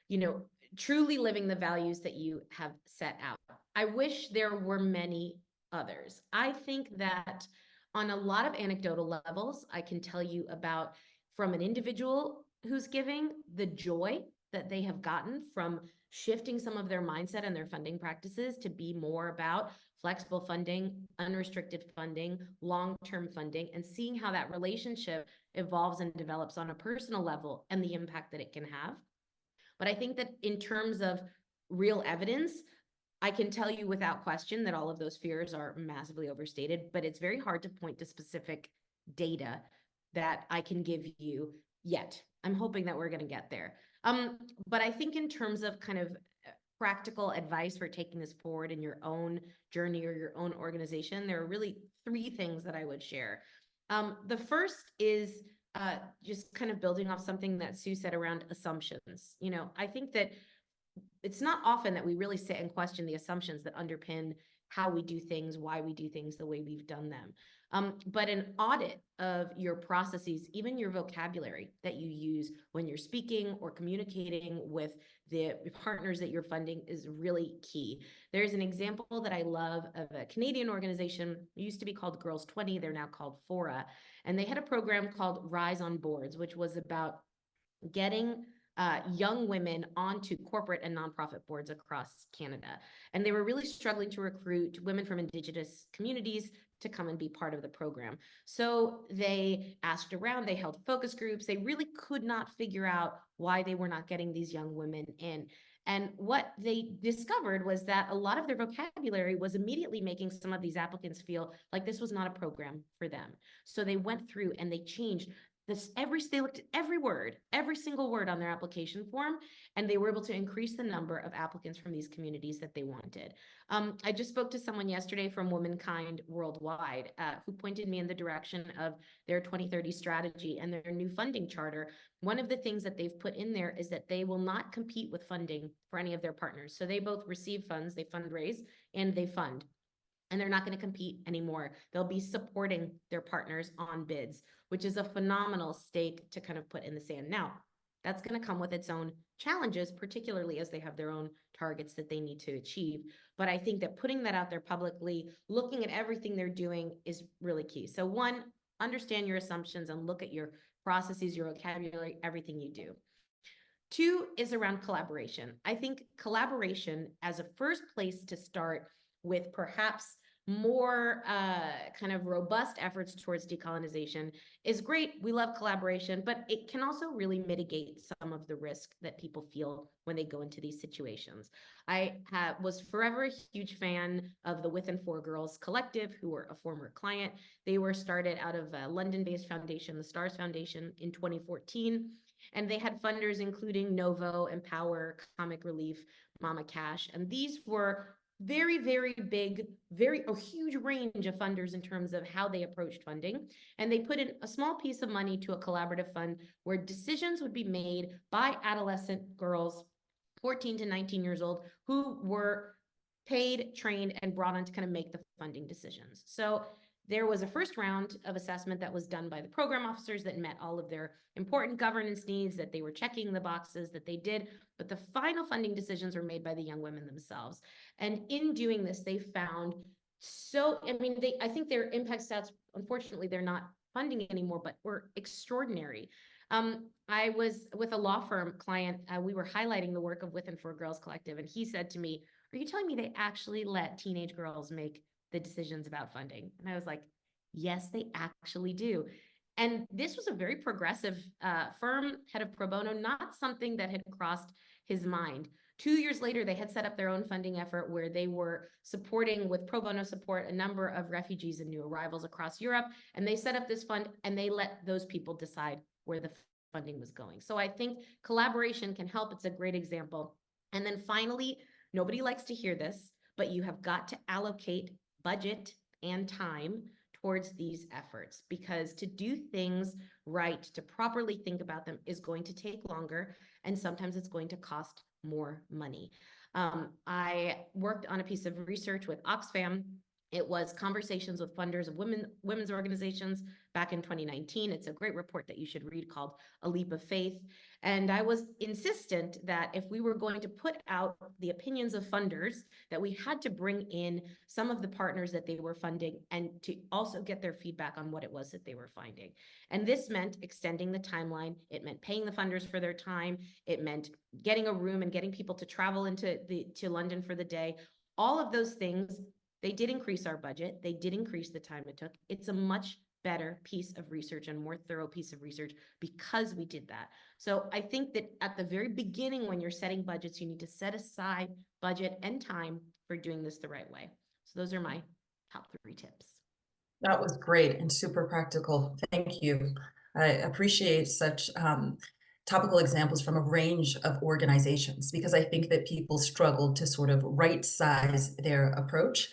you know, truly living the values that you have set out. I wish there were many others. I think that on a lot of anecdotal levels, I can tell you about, from an individual who's giving, the joy that they have gotten from shifting some of their mindset and their funding practices to be more about flexible funding, unrestricted funding, long-term funding, and seeing how that relationship evolves and develops on a personal level and the impact that it can have. But I think that in terms of real evidence, I can tell you without question that all of those fears are massively overstated, but it's very hard to point to specific data that I can give you yet. I'm hoping that we're going to get there. But I think in terms of kind of practical advice for taking this forward in your own journey or your own organization, there are really 3 things that I would share. The first is just kind of building off something that Sue said around assumptions. You know, I think that it's not often that we really sit and question the assumptions that underpin how we do things, why we do things the way we've done them. But an audit of your processes, even your vocabulary that you use when you're speaking or communicating with the partners that you're funding is really key. There's an example that I love of a Canadian organization. It used to be called Girls 20. They're now called Fora. And they had a program called Rise on Boards, which was about getting young women onto corporate and nonprofit boards across Canada. And they were really struggling to recruit women from Indigenous communities to come and be part of the program. So they asked around, they held focus groups. They really could not figure out why they were not getting these young women in. And what they discovered was that a lot of their vocabulary was immediately making some of these applicants feel like this was not a program for them. So they went through and they changed this, they looked at every word, every single word on their application form, and they were able to increase the number of applicants from these communities that they wanted. I just spoke to someone yesterday from Womankind Worldwide who pointed me in the direction of their 2030 strategy and their new funding charter. One of the things that they've put in there is that they will not compete with funding for any of their partners. So they both receive funds, they fundraise, and they fund. And they're not going to compete anymore. They'll be supporting their partners on bids, which is a phenomenal stake to kind of put in the sand. Now, that's going to come with its own challenges, particularly as they have their own targets that they need to achieve. But I think that putting that out there publicly, looking at everything they're doing is really key. So 1, understand your assumptions and look at your processes, your vocabulary, everything you do. 2 is around collaboration. I think collaboration as a first place to start with perhaps more kind of robust efforts towards decolonization is great. We love collaboration, but it can also really mitigate some of the risk that people feel when they go into these situations. I was forever a huge fan of the With and For Girls Collective, who were a former client. They were started out of a London-based foundation, the STARS Foundation, in 2014. And they had funders including Novo, Empower, Comic Relief, Mama Cash. And these were very, very big, a huge range of funders in terms of how they approached funding. And they put in a small piece of money to a collaborative fund where decisions would be made by adolescent girls, 14 to 19 years old, who were paid, trained, and brought on to kind of make the funding decisions. So there was a first round of assessment that was done by the program officers that met all of their important governance needs, that they were checking the boxes that they did, but the final funding decisions were made by the young women themselves. And in doing this, they found I think their impact stats, unfortunately, they're not funding anymore, but were extraordinary. I was with a law firm client, we were highlighting the work of With and For Girls Collective, and he said to me, "Are you telling me they actually let teenage girls make the decisions about funding?" And I was like, yes, they actually do. And this was a very progressive firm, head of pro bono, not something that had crossed his mind. 2 years later, they had set up their own funding effort where they were supporting with pro bono support a number of refugees and new arrivals across Europe. And they set up this fund and they let those people decide where the funding was going. So I think collaboration can help. It's a great example. And then finally, nobody likes to hear this, but you have got to allocate budget and time towards these efforts, because to do things right, to properly think about them, is going to take longer, and sometimes it's going to cost more money. I worked on a piece of research with Oxfam. It was conversations with funders of women's organizations back in 2019. It's a great report that you should read called A Leap of Faith. And I was insistent that if we were going to put out the opinions of funders, that we had to bring in some of the partners that they were funding and to also get their feedback on what it was that they were finding. And this meant extending the timeline. It meant paying the funders for their time. It meant getting a room and getting people to travel to London for the day. All of those things, they did increase our budget. They did increase the time it took. It's a much better piece of research and more thorough piece of research because we did that. So I think that at the very beginning, when you're setting budgets, you need to set aside budget and time for doing this the right way. So those are my top 3 tips. That was great and super practical. Thank you. I appreciate such topical examples from a range of organizations, because I think that people struggle to sort of right-size their approach.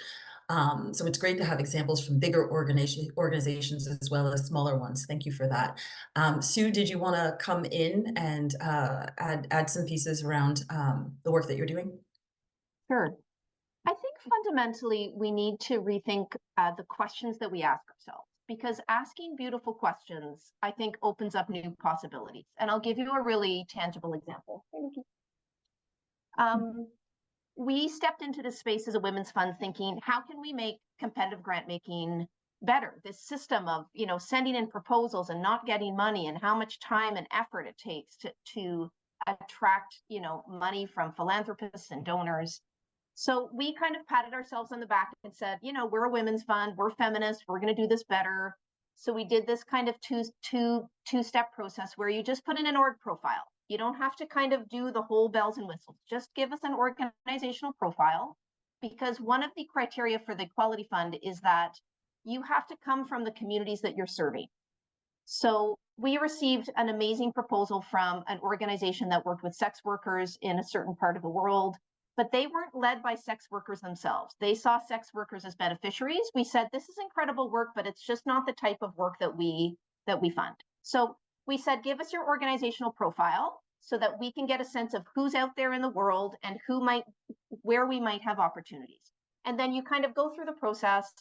So it's great to have examples from bigger organizations as well as smaller ones. Thank you for that. Sue, did you want to come in and add some pieces around the work that you're doing? Sure. I think fundamentally we need to rethink the questions that we ask ourselves, because asking beautiful questions, I think, opens up new possibilities. And I'll give you a really tangible example. We stepped into this space as a women's fund thinking, how can we make competitive grant making better? This system of, sending in proposals and not getting money, and how much time and effort it takes to attract, money from philanthropists and donors. So we kind of patted ourselves on the back and said, we're a women's fund, we're feminists, we're going to do this better. So we did this kind of two-step process where you just put in an org profile. You don't have to kind of do the whole bells and whistles. Just give us an organizational profile, because one of the criteria for the Equality Fund is that you have to come from the communities that you're serving. So we received an amazing proposal from an organization that worked with sex workers in a certain part of the world, but they weren't led by sex workers themselves. They saw sex workers as beneficiaries. We said, this is incredible work, but it's just not the type of work that we fund. So we said, give us your organizational profile so that we can get a sense of who's out there in the world and where we might have opportunities. And then you kind of go through the process.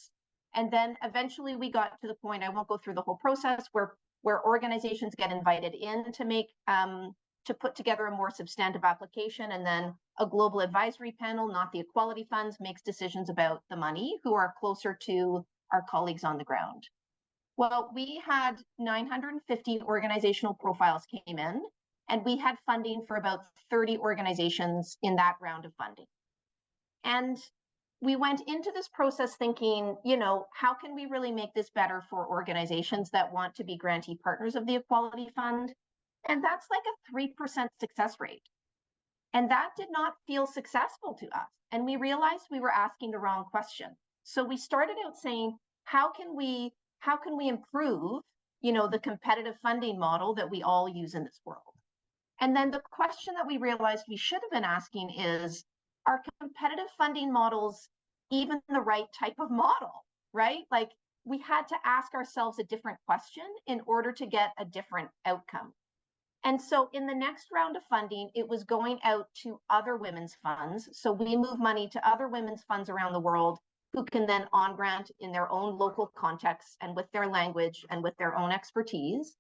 And then eventually we got to the point, I won't go through the whole process, where organizations get invited in to put together a more substantive application. And then a global advisory panel, not the equality funds, makes decisions about the money, who are closer to our colleagues on the ground. Well, we had 950 organizational profiles came in, and we had funding for about 30 organizations in that round of funding. And we went into this process thinking, how can we really make this better for organizations that want to be grantee partners of the Equality Fund? And that's like a 3% success rate. And that did not feel successful to us. And we realized we were asking the wrong question. So we started out saying, how can we improve, the competitive funding model that we all use in this world? And then the question that we realized we should have been asking is, are competitive funding models even the right type of model, right? Like, we had to ask ourselves a different question in order to get a different outcome. And so in the next round of funding, it was going out to other women's funds. So we move money to other women's funds around the world who can then on grant in their own local context and with their language and with their own expertise.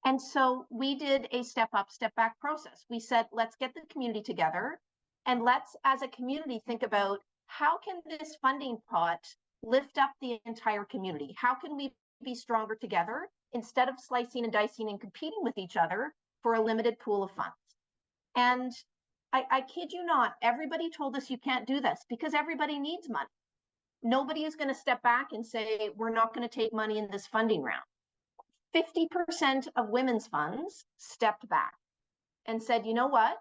And so we did a step up, step back process. We said, let's get the community together, and let's, as a community, think about how can this funding pot lift up the entire community? How can we be stronger together instead of slicing and dicing and competing with each other for a limited pool of funds? And I kid you not, everybody told us you can't do this because everybody needs money. Nobody is going to step back and say, we're not going to take money in this funding round. 50% of women's funds stepped back and said, you know what?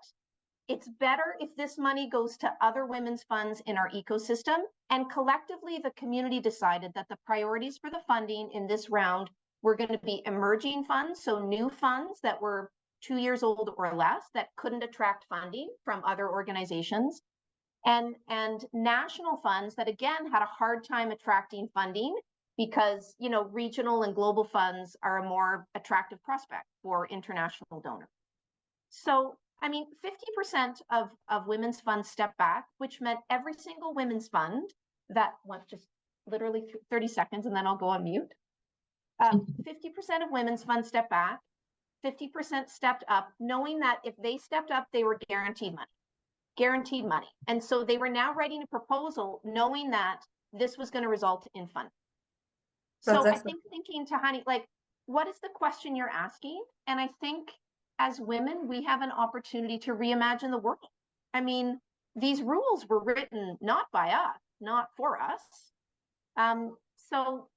It's better if this money goes to other women's funds in our ecosystem. And collectively, the community decided that the priorities for the funding in this round were going to be emerging funds, so new funds that were 2 years old or less that couldn't attract funding from other organizations, and national funds that, again, had a hard time attracting funding because, regional and global funds are a more attractive prospect for international donors. So, 50% of women's funds stepped back, which meant every single women's fund that went just literally 30 seconds, and then I'll go on mute. 50% of women's funds stepped back, 50% stepped up, knowing that if they stepped up, they were guaranteed money. And so they were now writing a proposal knowing that this was going to result in funding. So I think thinking, Takhani, like, what is the question you're asking? And I think as women, we have an opportunity to reimagine the world. These rules were written not by us, not for us. So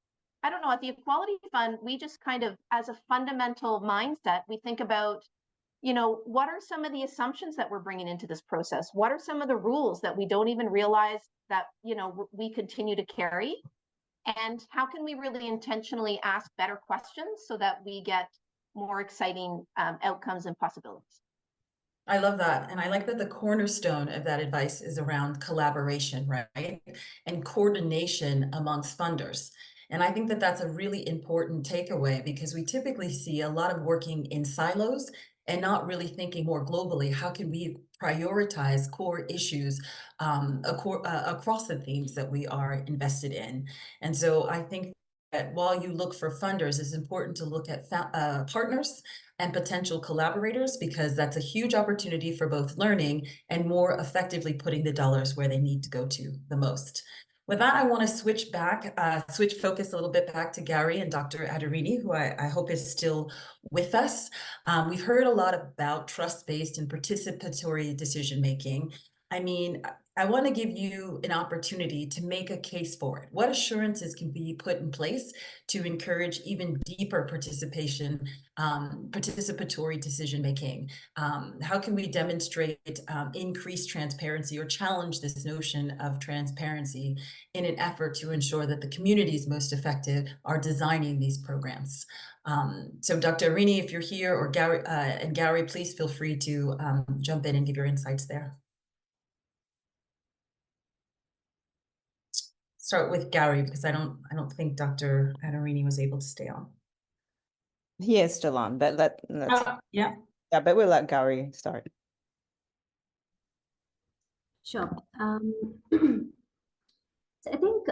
I don't know, at the Equality Fund, we just kind of, as a fundamental mindset, we think about, what are some of the assumptions that we're bringing into this process? What are some of the rules that we don't even realize that, we continue to carry? And how can we really intentionally ask better questions so that we get more exciting outcomes and possibilities. I love that. And I like that the cornerstone of that advice is around collaboration, right? And coordination amongst funders. And I think that that's a really important takeaway, because we typically see a lot of working in silos and not really thinking more globally. How can we prioritize core issues across the themes that we are invested in? And so I think that while you look for funders, it's important to look at partners and potential collaborators, because that's a huge opportunity for both learning and more effectively putting the dollars where they need to go to the most. With that, I want to switch focus a little bit back to Gauri and Dr. Adereni, who I hope is still with us. We've heard a lot about trust-based and participatory decision-making. I mean, I want to give you an opportunity to make a case for it. What assurances can be put in place to encourage even deeper participation, participatory decision-making? How can we demonstrate increased transparency or challenge this notion of transparency in an effort to ensure that the communities most affected are designing these programs? So Dr. Afereni, if you're here, or Gauri, and Gauri, please feel free to jump in and give your insights there. Start with Gauri, because I don't think Dr. Adereni was able to stay on. He is still on, but let's yeah, but we'll let Gauri start. Sure. So I think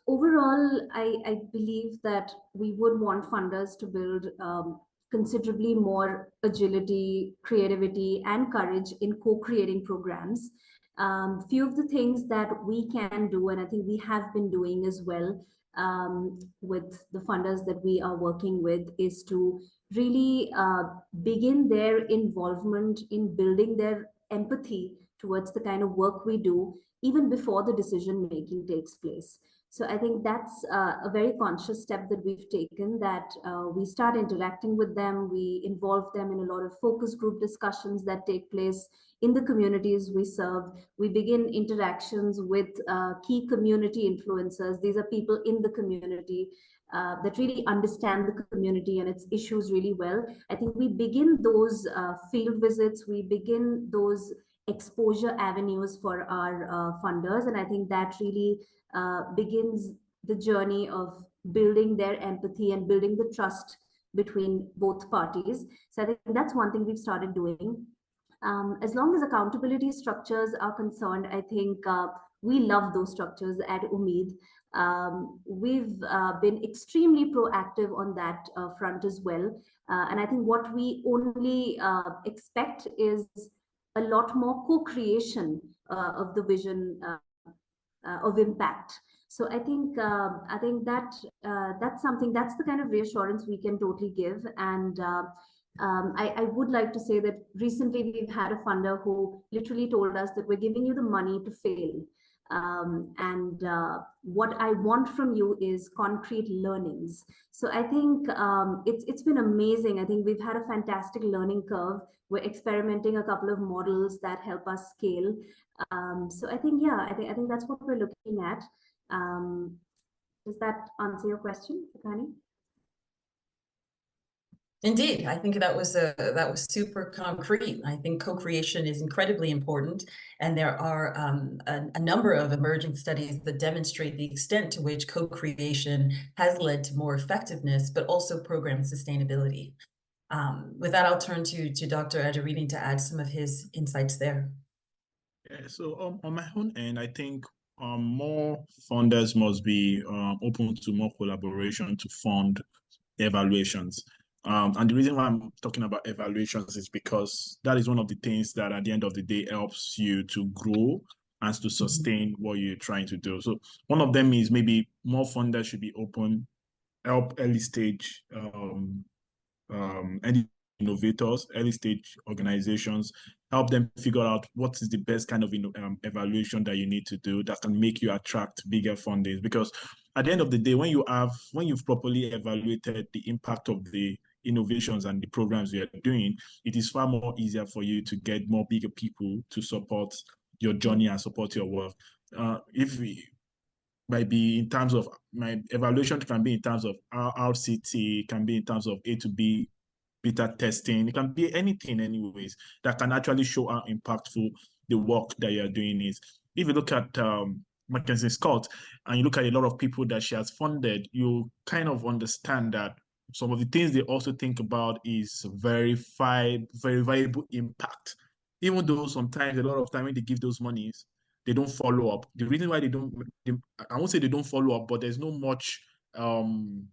overall, I believe that we would want funders to build considerably more agility, creativity, and courage in co-creating programs. Few of the things that we can do, and I think we have been doing as well with the funders that we are working with, is to really begin their involvement in building their empathy towards the kind of work we do, even before the decision making takes place. So I think that's a very conscious step that we've taken, that we start interacting with them, we involve them in a lot of focus group discussions that take place in the communities we serve. We begin interactions with key community influencers. These are people in the community that really understand the community and its issues really well. I think we begin those field visits, we begin those exposure avenues for our funders, and I think that really begins the journey of building their empathy and building the trust between both parties. So I think that's one thing we've started doing. As long as accountability structures are concerned, I think we love those structures at UMEED. We've been extremely proactive on that front as well. And I think what we only expect is a lot more co-creation of the vision of impact. So I think that that's something, that's the kind of reassurance we can totally give. And I would like to say that recently we've had a funder who literally told us that we're giving you the money to fail. And what I want from you is concrete learnings. So I think it's been amazing. I think we've had a fantastic learning curve. We're experimenting a couple of models that help us scale. So I think, yeah, I think that's what we're looking at. Does that answer your question, Takhani? Indeed, I think that was super concrete. I think co-creation is incredibly important, and there are a number of emerging studies that demonstrate the extent to which co-creation has led to more effectiveness, but also program sustainability. With that, I'll turn to Dr. Adereni to add some of his insights there. Yeah, so on my own end, I think more funders must be open to more collaboration to fund evaluations. And the reason why I'm talking about evaluations is because that is one of the things that at the end of the day helps you to grow and to sustain what you're trying to do. So one of them is maybe more funders should be open, help early stage innovators, early stage organizations, help them figure out what is the best kind of evaluation that you need to do that can make you attract bigger funding. Because at the end of the day, when you've properly evaluated the impact of the innovations and the programs you're doing, it is far more easier for you to get more bigger people to support your journey and support your work. might be in terms of my evaluation, can be in terms of RCT, can be in terms of A to B beta testing. It can be anything anyways that can actually show how impactful the work that you're doing is. If you look at Mackenzie Scott and you look at a lot of people that she has funded, you kind of understand that some of the things they also think about is very valuable impact. Even though sometimes, a lot of time when they give those monies, they don't follow up. The reason why I won't say they don't follow up, but there's no much on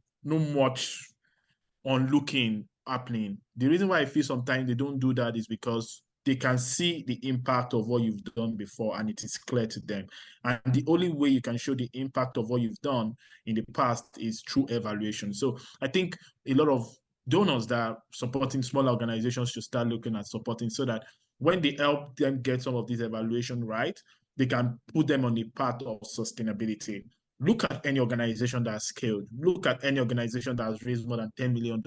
looking happening. The reason why I feel sometimes they don't do that is because they can see the impact of what you've done before and it is clear to them. And the only way you can show the impact of what you've done in the past is through evaluation. So I think a lot of donors that are supporting small organizations should start looking at supporting, so that when they help them get some of these evaluation right, they can put them on the path of sustainability. Look at any organization that has scaled. Look at any organization that has raised more than $10 million.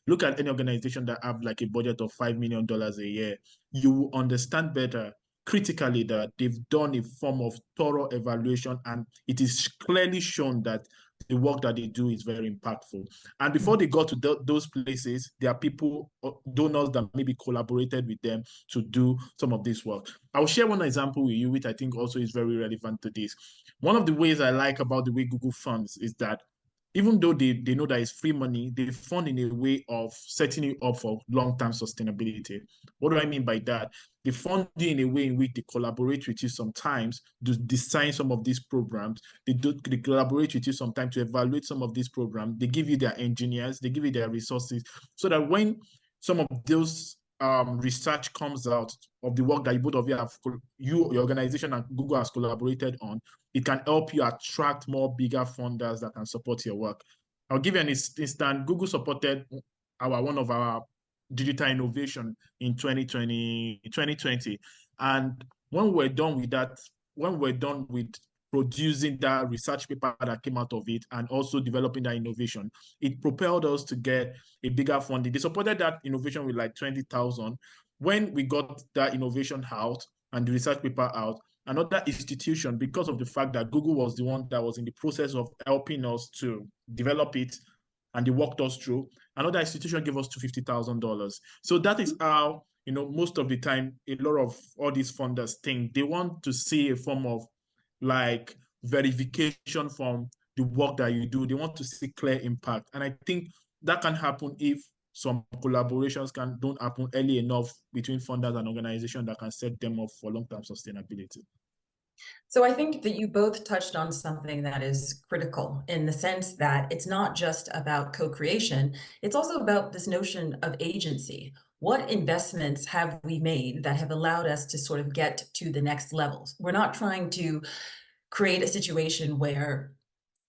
Look at any organization that have like a budget of $5 million a year. You will understand better critically that they've done a form of thorough evaluation, and it is clearly shown that the work that they do is very impactful. And before they got to those places, there are people, donors that maybe collaborated with them to do some of this work. I'll share one example with you, which I think also is very relevant to this. One of the ways I like about the way Google funds is that even though they know that it's free money, they fund in a way of setting you up for long-term sustainability. What do I mean by that? They fund you in a way in which they collaborate with you sometimes to design some of these programs. They collaborate with you sometimes to evaluate some of these programs. They give you their engineers, they give you their resources, so that when some of those research comes out of the work that both of you have, your organization and Google has collaborated on, it can help you attract more bigger funders that can support your work. I'll give you an instance. Google supported one of our digital innovation in 2020. And when we're done with that, when we're done with producing that research paper that came out of it and also developing that innovation, it propelled us to get a bigger funding. They supported that innovation with like 20,000. When we got that innovation out and the research paper out, another institution, because of the fact that Google was the one that was in the process of helping us to develop it and they walked us through, another institution gave us $250,000. So that is how, most of the time, a lot of all these funders think they want to see a form of like verification from the work that you do. They want to see clear impact. And I think that can happen if some collaborations don't happen early enough between funders and organizations that can set them up for long-term sustainability. So I think that you both touched on something that is critical, in the sense that it's not just about co-creation, it's also about this notion of agency. What investments have we made that have allowed us to sort of get to the next levels? We're not trying to create a situation where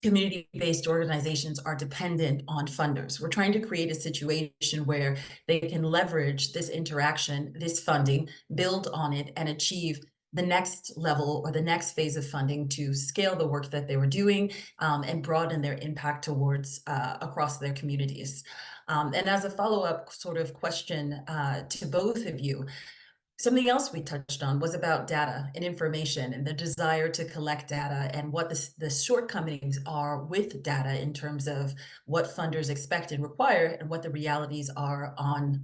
community-based organizations are dependent on funders. We're trying to create a situation where they can leverage this interaction, this funding, build on it, and achieve the next level or the next phase of funding to scale the work that they were doing and broaden their impact towards across their communities. And as a follow-up sort of question to both of you, something else we touched on was about data and information and the desire to collect data and what the shortcomings are with data in terms of what funders expect and require and what the realities are on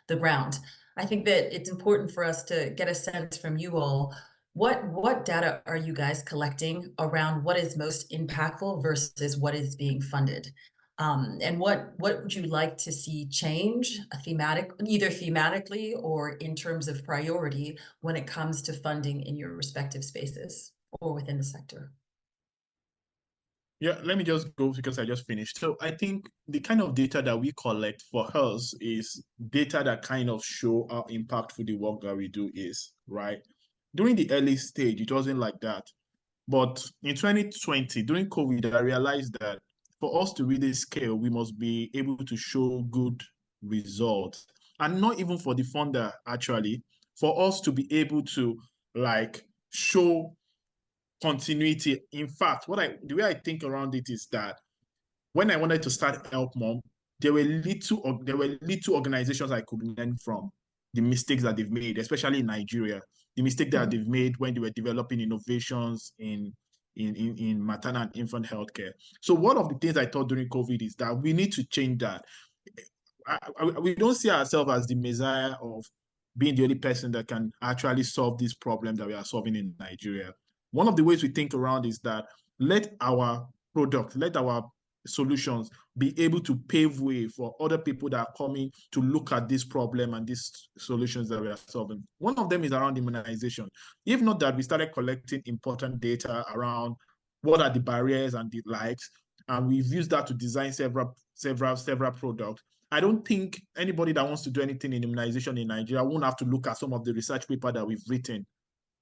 the ground. I think that it's important for us to get a sense from you all, what data are you guys collecting around what is most impactful versus what is being funded? And what would you like to see change either thematically or in terms of priority when it comes to funding in your respective spaces or within the sector? Yeah, let me just go because I just finished. So I think the kind of data that we collect for us is data that kind of show how impactful the work that we do is, right? During the early stage, it wasn't like that. But in 2020, during COVID, I realized that for us to really scale, we must be able to show good results. And not even for the funder, actually, for us to be able to like show continuity. In fact, the way I think around it is that when I wanted to start Help Mom, there were little organizations I could learn from the mistakes that they've made, especially in Nigeria. The mistake that they've made when they were developing innovations in in maternal and infant healthcare. So one of the things I thought during COVID is that we need to change that. We don't see ourselves as the messiah of being the only person that can actually solve this problem that we are solving in Nigeria. One of the ways we think around is that let our product, let our solutions be able to pave way for other people that are coming to look at this problem and these solutions that we are solving. One of them is around immunization. If not that, we started collecting important data around what are the barriers and the likes, and we've used that to design several products. I don't think anybody that wants to do anything in immunization in Nigeria won't have to look at some of the research papers that we've written,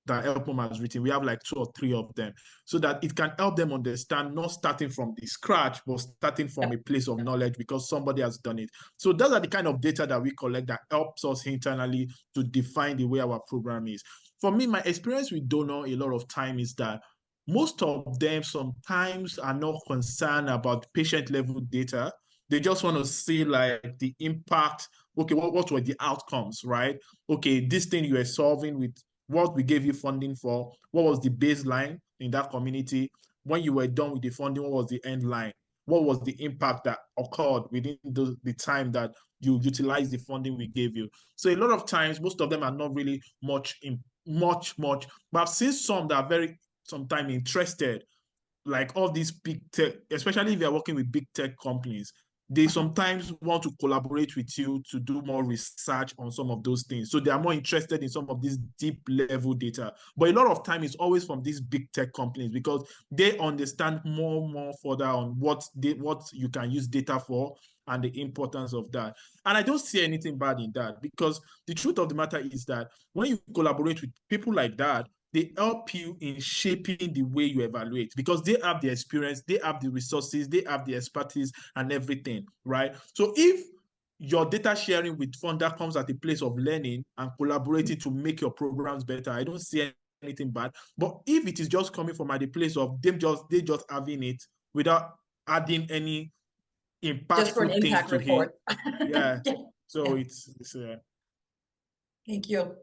that HelpMom has written. We have like 2 or 3 of them, so that it can help them understand, not starting from the scratch, but starting from a place of knowledge because somebody has done it. So those are the kind of data that we collect that helps us internally to define the way our program is. For me, my experience with donor a lot of time is that most of them sometimes are not concerned about patient level data. They just want to see like the impact. Okay, what were the outcomes, right? Okay, this thing you were solving with what we gave you funding for, what was the baseline in that community? When you were done with the funding, what was the end line? What was the impact that occurred within the time that you utilized the funding we gave you? So a lot of times, most of them are not really much, but I've seen some that are very sometimes interested, like all these big tech, especially if you're working with big tech companies, they sometimes want to collaborate with you to do more research on some of those things. So they are more interested in some of these deep level data. But a lot of time it's always from these big tech companies because they understand more further on what you can use data for and the importance of that. And I don't see anything bad in that, because the truth of the matter is that when you collaborate with people like that, they help you in shaping the way you evaluate, because they have the experience, they have the resources, they have the expertise and everything, right? So if your data sharing with funder comes at a place of learning and collaborating to make your programs better, I don't see anything bad. But if it is just coming from at the place of they just having it without adding any impactful just for an impact report. Yeah. Yeah. So Yeah. it's Thank you.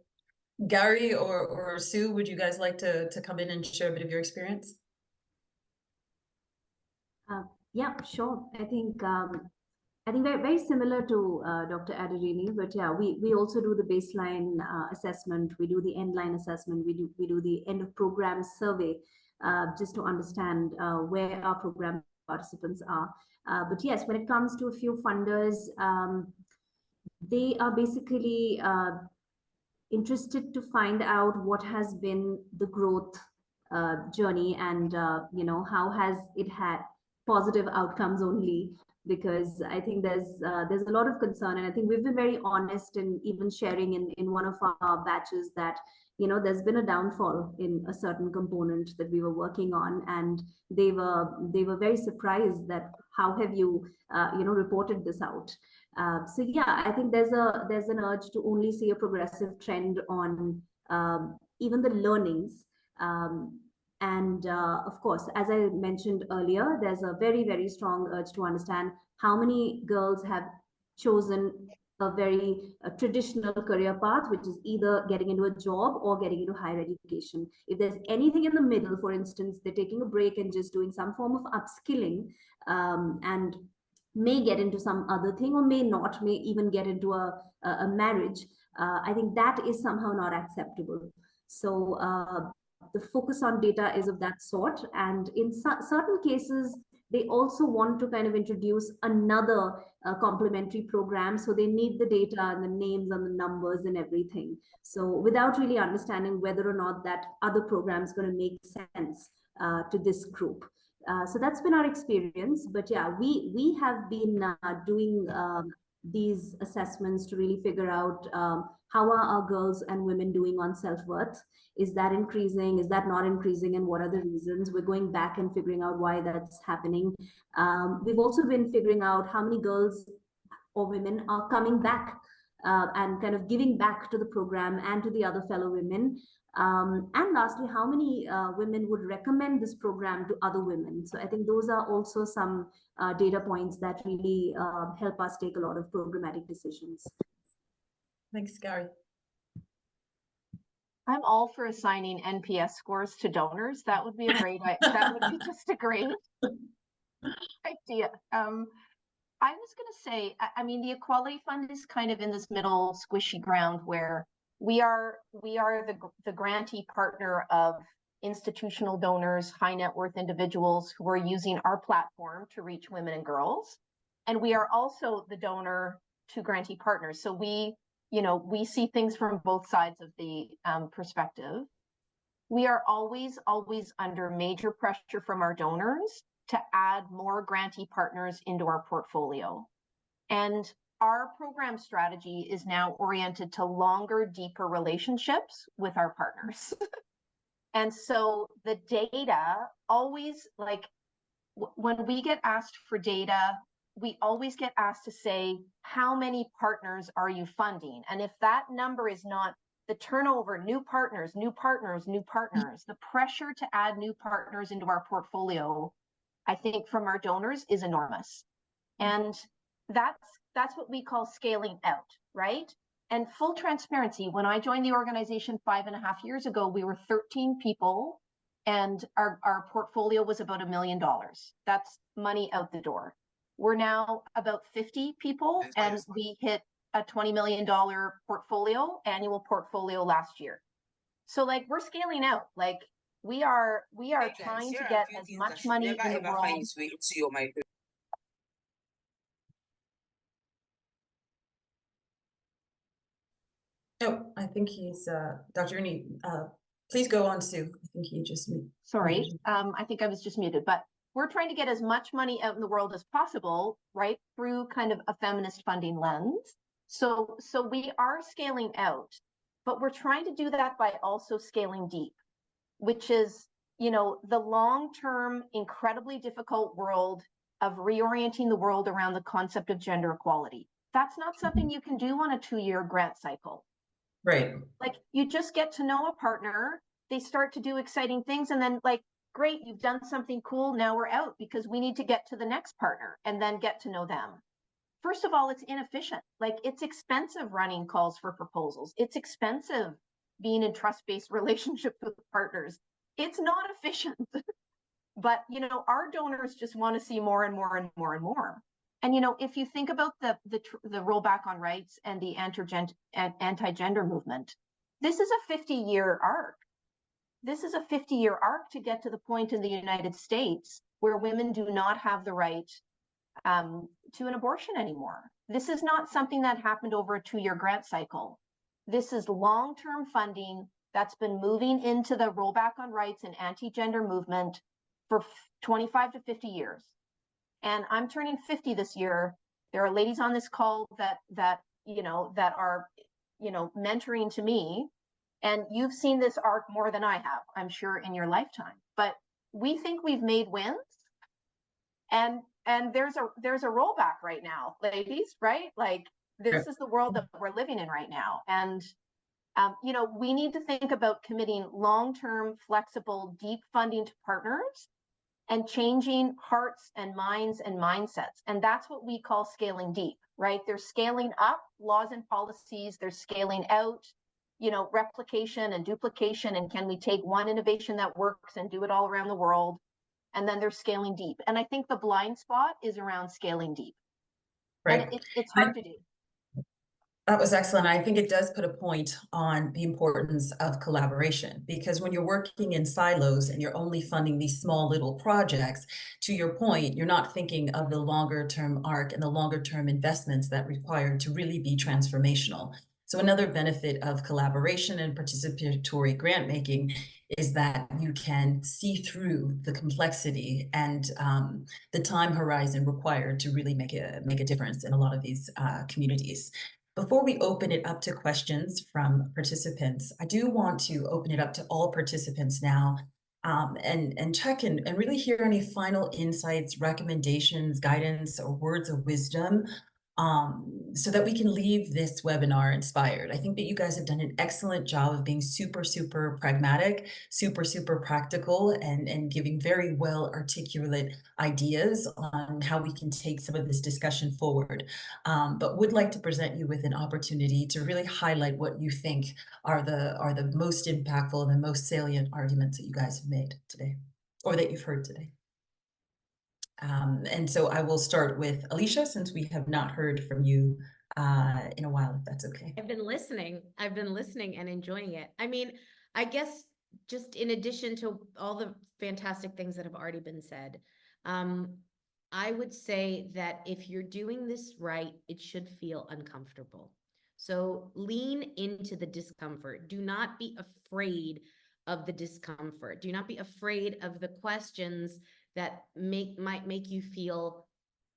Gauri or Sue, would you guys like to come in and share a bit of your experience? Yeah, sure. I think very, very similar to Dr. Adereni, but yeah, we also do the baseline assessment, we do the end line assessment, we do the end of program survey, just to understand where our program participants are. But yes, when it comes to a few funders, they are basically interested to find out what has been the growth journey, and how has it had positive outcomes only, because I think there's a lot of concern, and I think we've been very honest in even sharing in one of our batches that there's been a downfall in a certain component that we were working on, and they were very surprised that how have you reported this out. So yeah, I think there's an urge to only see a progressive trend on even the learnings. And of course, as I mentioned earlier, there's a very, very strong urge to understand how many girls have chosen a very traditional career path, which is either getting into a job or getting into higher education. If there's anything in the middle, for instance, they're taking a break and just doing some form of upskilling, and may get into some other thing, or may not, may even get into a marriage, I think that is somehow not acceptable. So the focus on data is of that sort, and in certain cases they also want to kind of introduce another complementary program, so they need the data and the names and the numbers and everything, so without really understanding whether or not that other program is going to make sense to this group. So that's been our experience, but yeah, we have been doing these assessments to really figure out how are our girls and women doing on self-worth. Is that increasing? Is that not increasing? And what are the reasons? We're going back and figuring out why that's happening. We've also been figuring out how many girls or women are coming back and kind of giving back to the program and to the other fellow women. And lastly, how many women would recommend this program to other women? So I think those are also some data points that really help us take a lot of programmatic decisions. Thanks, Gauri. I'm all for assigning NPS scores to donors. That would be a great, that would be just a great idea. I was going to say, I mean, the Equality Fund is kind of in this middle squishy ground where we are the grantee partner of institutional donors, high net worth individuals who are using our platform to reach women and girls. And we are also the donor to grantee partners. So we see things from both sides of the perspective. We are always under major pressure from our donors to add more grantee partners into our portfolio. And our program strategy is now oriented to longer, deeper relationships with our partners. And so the data always, like, when we get asked for data, we always get asked to say, how many partners are you funding? And if that number is not the turnover, new partners, the pressure to add new partners into our portfolio, I think from our donors is enormous. And that's what we call scaling out, right? And full transparency, when I joined the organization 5.5 years ago, we were 13 people and our portfolio was about $1 million. That's money out the door. We're now about 50 people and we hit a $20 million annual portfolio last year. So like we're scaling out, like we are trying to get as much money in the world. Oh, I think he's, Dr. Adereni, please go on, Sue. I think he just muted. Sorry, I think I was just muted, but we're trying to get as much money out in the world as possible, right? Through kind of a feminist funding lens. So we are scaling out, but we're trying to do that by also scaling deep, which is, the long-term, incredibly difficult world of reorienting the world around the concept of gender equality. That's not something you can do on a 2-year grant cycle. Right. Like you just get to know a partner, they start to do exciting things, and then like, great, you've done something cool, now we're out because we need to get to the next partner and then get to know them. First of all, it's inefficient. Like it's expensive running calls for proposals. It's expensive being in trust-based relationships with partners. It's not efficient. But, our donors just want to see more and more and more and more. And, if you think about the rollback on rights and the anti-gender movement, this is a 50-year arc. This is a 50-year arc to get to the point in the United States where women do not have the right to an abortion anymore. This is not something that happened over a 2-year grant cycle. This is long-term funding that's been moving into the rollback on rights and anti-gender movement for 25 to 50 years. And I'm turning 50 this year. There are ladies on this call that are, mentoring to me. And you've seen this arc more than I have, I'm sure, in your lifetime. But we think we've made wins. And there's a rollback right now, ladies, right? Like this is the world that we're living in right now. And we need to think about committing long-term, flexible, deep funding to partners and changing hearts and minds and mindsets. And that's what we call scaling deep, right? They're scaling up laws and policies. They're scaling out, replication and duplication. And can we take one innovation that works and do it all around the world? And then they're scaling deep. And I think the blind spot is around scaling deep. Right. And it's hard to do. That was excellent. I think it does put a point on the importance of collaboration, because when you're working in silos and you're only funding these small little projects, to your point, you're not thinking of the longer term arc and the longer term investments that require to really be transformational. So another benefit of collaboration and participatory grant making is that you can see through the complexity and the time horizon required to really make a difference in a lot of these communities. Before we open it up to questions from participants, I do want to open it up to all participants now and check and really hear any final insights, recommendations, guidance, or words of wisdom so that we can leave this webinar inspired. I think that you guys have done an excellent job of being super, super pragmatic, super, super practical, and giving very well articulate ideas on how we can take some of this discussion forward. But would like to present you with an opportunity to really highlight what you think are the most impactful and the most salient arguments that you guys have made today, or that you've heard today. And so I will start with Alisha, since we have not heard from you in a while, if that's okay. I've been listening and enjoying it. I mean, I guess just in addition to all the fantastic things that have already been said, I would say that if you're doing this right, it should feel uncomfortable. So lean into the discomfort. Do not be afraid of the discomfort. Do not be afraid of the questions that might make you feel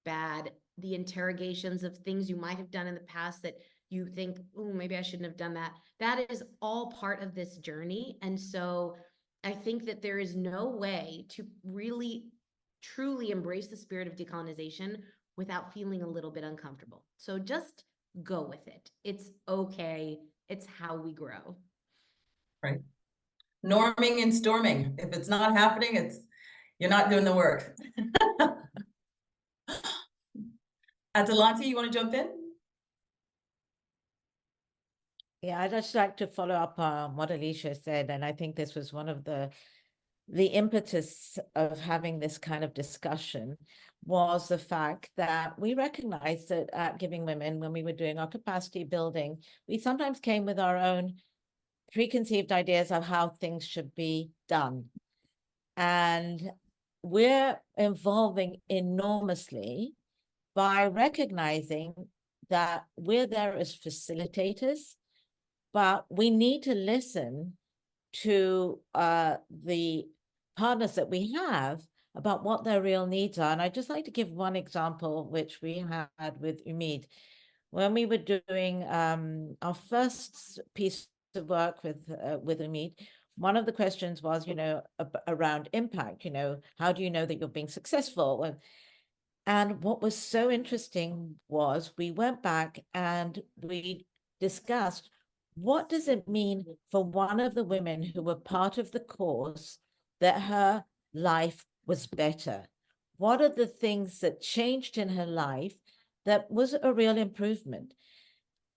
bad, the interrogations of things you might have done in the past that you think, oh, maybe I shouldn't have done that. That is all part of this journey. And so I think that there is no way to really, truly embrace the spirit of decolonization without feeling a little bit uncomfortable. So just go with it. It's okay. It's how we grow. Right. Norming and storming. If it's not happening, you're not doing the work. Atalanti, you want to jump in? Yeah, I'd just like to follow up on what Alisha said, and I think this was one of the impetus of having this kind of discussion was the fact that we recognized that at Giving Women, when we were doing our capacity building, we sometimes came with our own preconceived ideas of how things should be done. And we're evolving enormously by recognizing that we're there as facilitators, but we need to listen to the partners that we have about what their real needs are. And I'd just like to give one example, which we had with UMEED. When we were doing our first piece of work with UMEED, one of the questions was, around impact, how do you know that you're being successful? And what was so interesting was we went back and we discussed, what does it mean for one of the women who were part of the cause that her life was better? What are the things that changed in her life that was a real improvement?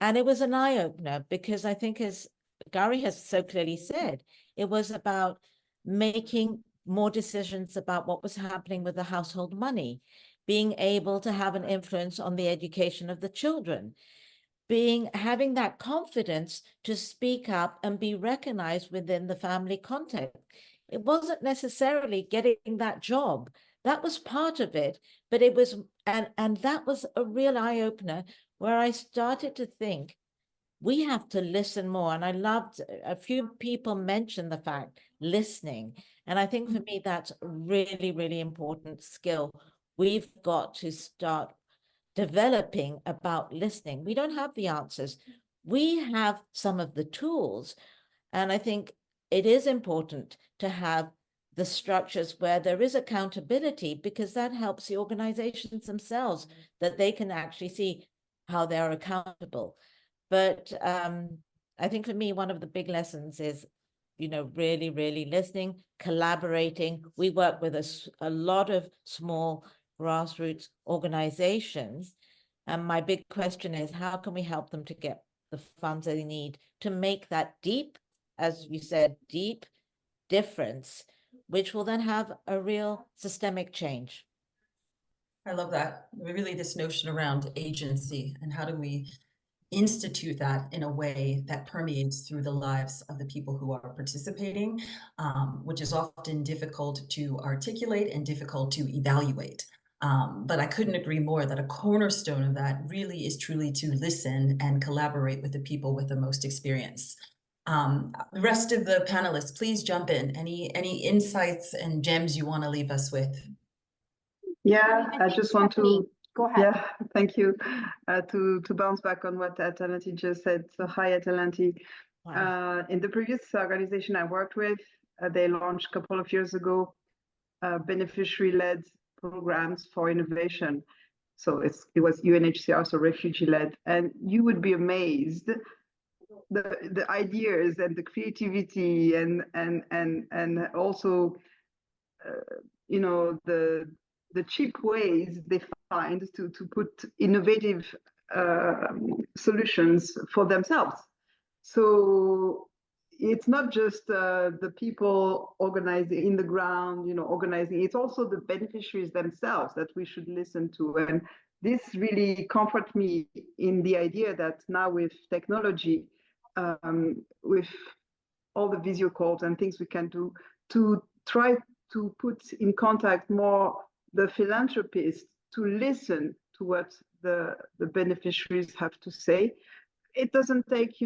And it was an eye-opener, because I think, as Gauri has so clearly said, it was about making more decisions about what was happening with the household money, being able to have an influence on the education of the children, having that confidence to speak up and be recognized within the family context. It wasn't necessarily getting that job. That was part of it, but it was, and that was a real eye-opener where I started to think, we have to listen more. And I loved, a few people mentioned the fact, listening. And I think for me, that's a really, really important skill we've got to start developing about listening. We don't have the answers. We have some of the tools. And I think it is important to have the structures where there is accountability, because that helps the organizations themselves, that they can actually see how they're accountable. But I think for me, one of the big lessons is, really, really listening, collaborating. We work with a lot of small grassroots organizations. And my big question is, how can we help them to get the funds they need to make that deep, as you said, deep difference, which will then have a real systemic change? I love that. Really, this notion around agency, and how do we institute that in a way that permeates through the lives of the people who are participating, which is often difficult to articulate and difficult to evaluate. But I couldn't agree more that a cornerstone of that really is truly to listen and collaborate with the people with the most experience. The rest of the panelists, please jump in. Any insights and gems you want to leave us with? Yeah, I just want to go ahead. Yeah, thank you. To bounce back on what Atalanti just said. So hi, Atalanti. Wow. In the previous organization I worked with, they launched a couple of years ago beneficiary-led programs for innovation. So it was UNHCR, so refugee-led, and you would be amazed the ideas and the creativity and also the cheap ways they find to put innovative solutions for themselves. So it's not just the people organizing in the ground, organizing. It's also the beneficiaries themselves that we should listen to. And this really comforts me in the idea that now with technology, with all the video calls and things we can do, to try to put in contact more the philanthropists to listen to what the beneficiaries have to say. It doesn't take,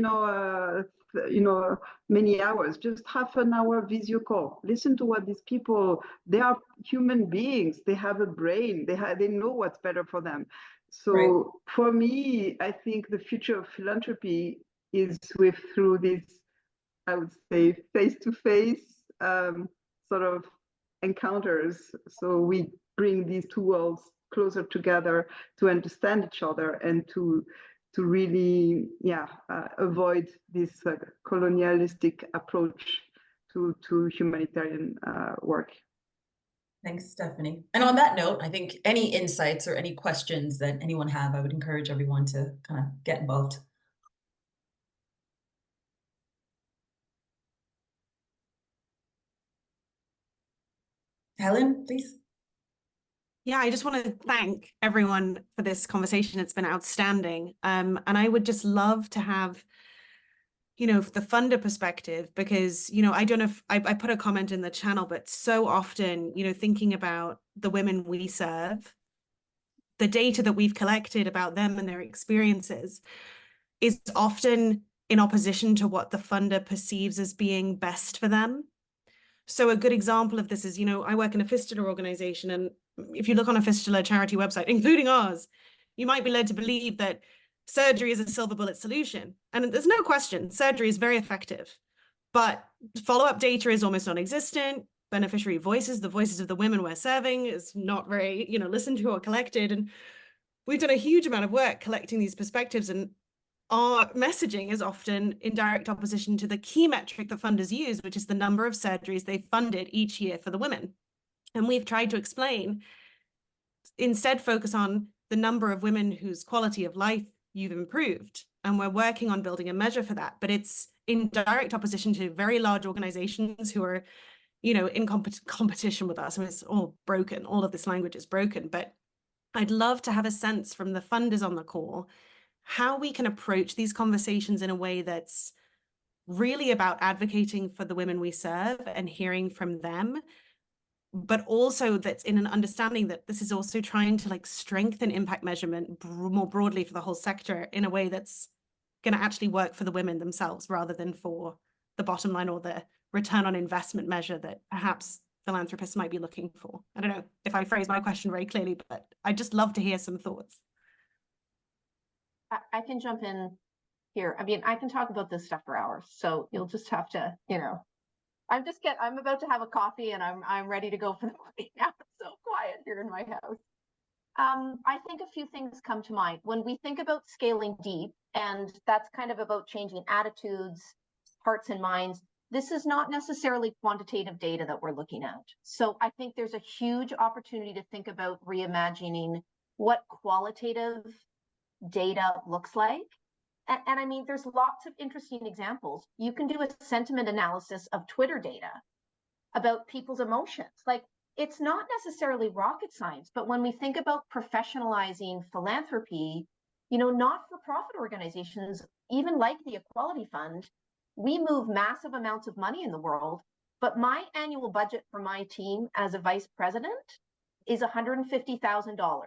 many hours, just half an hour video call. Listen to what these people, they are human beings. They have a brain. They know what's better for them. So right. For me, I think the future of philanthropy is through this, I would say, face-to-face sort of encounters. So we bring these two worlds closer together to understand each other and to really, avoid this colonialistic approach to humanitarian work. Thanks, Stephanie. And on that note, I think any insights or any questions that anyone have, I would encourage everyone to kind of get involved. Helen, please. Yeah, I just want to thank everyone for this conversation. It's been outstanding. And I would just love to have, the funder perspective, because, I don't know if I put a comment in the channel, but so often, thinking about the women we serve, the data that we've collected about them and their experiences is often in opposition to what the funder perceives as being best for them. So a good example of this is, I work in a fistula organization, and if you look on a fistula charity website, including ours, you might be led to believe that surgery is a silver bullet solution. And there's no question, surgery is very effective, but follow-up data is almost non-existent. Beneficiary voices, the voices of the women we're serving, is not very, listened to or collected. And we've done a huge amount of work collecting these perspectives, and our messaging is often in direct opposition to the key metric that funders use, which is the number of surgeries they funded each year for the women. And we've tried to explain, instead focus on the number of women whose quality of life you've improved. And we're working on building a measure for that, but it's in direct opposition to very large organizations who are, in competition with us. I mean, it's all broken. All of this language is broken, but I'd love to have a sense from the funders on the call how we can approach these conversations in a way that's really about advocating for the women we serve and hearing from them, but also that's in an understanding that this is also trying to strengthen impact measurement more broadly for the whole sector in a way that's going to actually work for the women themselves rather than for the bottom line or the return on investment measure that perhaps philanthropists might be looking for. I don't know if I phrased my question very clearly, but I'd just love to hear some thoughts. I can jump in here. I mean, I can talk about this stuff for hours, so you'll just have to, I'm about to have a coffee and I'm ready to go for the morning now. It's so quiet here in my house. I think a few things come to mind when we think about scaling deep, and that's kind of about changing attitudes, hearts and minds. This is not necessarily quantitative data that we're looking at. So I think there's a huge opportunity to think about reimagining what qualitative data looks like. And I mean, there's lots of interesting examples. You can do a sentiment analysis of Twitter data about people's emotions. It's not necessarily rocket science, but when we think about professionalizing philanthropy, not-for-profit organizations, even like the Equality Fund, we move massive amounts of money in the world, but my annual budget for my team as a vice president is $150,000.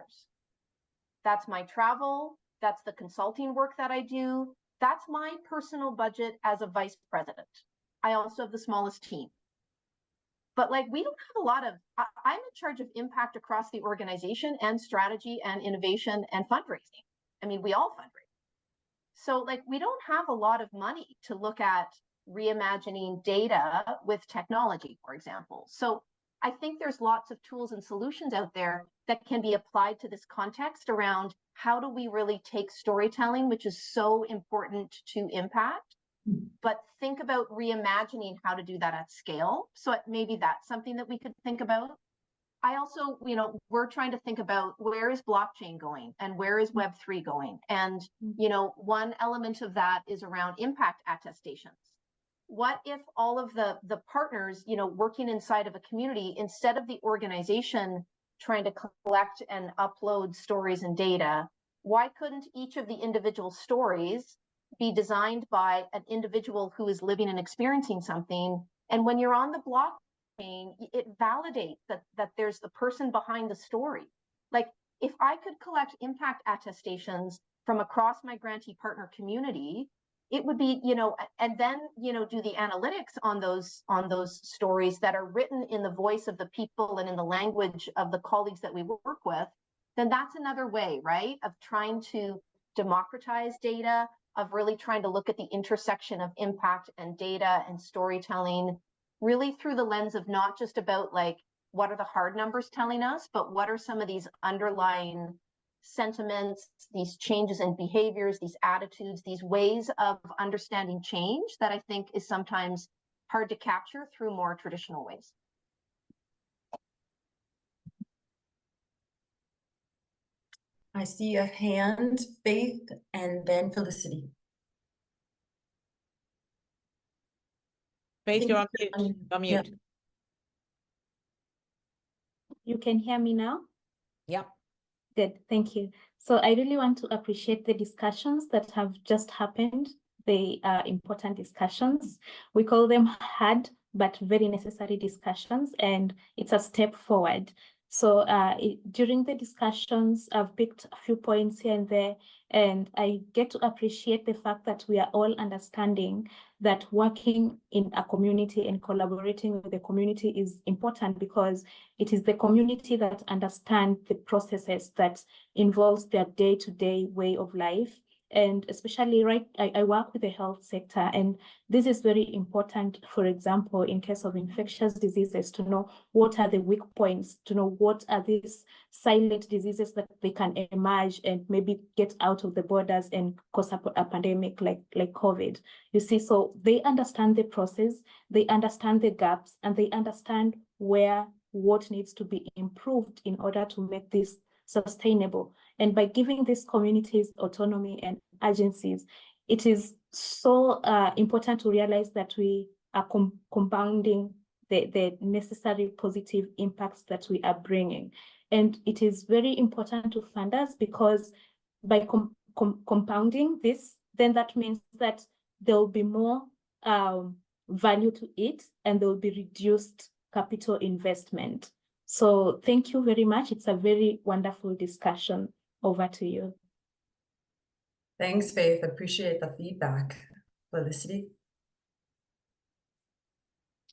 That's my travel, that's the consulting work that I do, that's my personal budget as a vice president. I also have the smallest team. But we don't have a lot of, I'm in charge of impact across the organization and strategy and innovation and fundraising. I mean, we all fundraise. So we don't have a lot of money to look at reimagining data with technology, for example. So I think there's lots of tools and solutions out there that can be applied to this context around how do we really take storytelling, which is so important to impact, but think about reimagining how to do that at scale. So maybe that's something that we could think about. I also, we're trying to think about where is blockchain going and where is Web3 going? And, one element of that is around impact attestations. What if all of the partners, working inside of a community, instead of the organization trying to collect and upload stories and data, why couldn't each of the individual stories be designed by an individual who is living and experiencing something? And when you're on the blockchain, it validates that there's the person behind the story. Like, if I could collect impact attestations from across my grantee partner community, it would be, and then, do the analytics on those stories that are written in the voice of the people and in the language of the colleagues that we work with, then that's another way, right, of trying to democratize data, of really trying to look at the intersection of impact and data and storytelling, really through the lens of not just about like, what are the hard numbers telling us, but what are some of these underlying sentiments, these changes in behaviors, these attitudes, these ways of understanding change that I think is sometimes hard to capture through more traditional ways. I see a hand, Faith, and then Felicity. Faith, you're on mute. Unmute. Yeah. You can hear me now? Yep. Good, thank you. So I really want to appreciate the discussions that have just happened. They are important discussions. We call them hard but very necessary discussions, and it's a step forward. So during the discussions, I've picked a few points here and there, and I get to appreciate the fact that we are all understanding that working in a community and collaborating with the community is important, because it is the community that understands the processes that involves their day-to-day way of life. And especially, I work with the health sector, and this is very important, for example, in case of infectious diseases, to know what are the weak points, to know what are these silent diseases that they can emerge and maybe get out of the borders and cause a pandemic like COVID. You see, so they understand the process, they understand the gaps, and they understand what needs to be improved in order to make this sustainable. And by giving these communities autonomy and agencies, it is so important to realize that we are compounding the necessary positive impacts that we are bringing. And it is very important to funders, because by compounding this, then that means that there will be more value to it, and there will be reduced capital investment. So thank you very much. It's a very wonderful discussion. Over to you. Thanks, Faith. Appreciate the feedback. Felicity?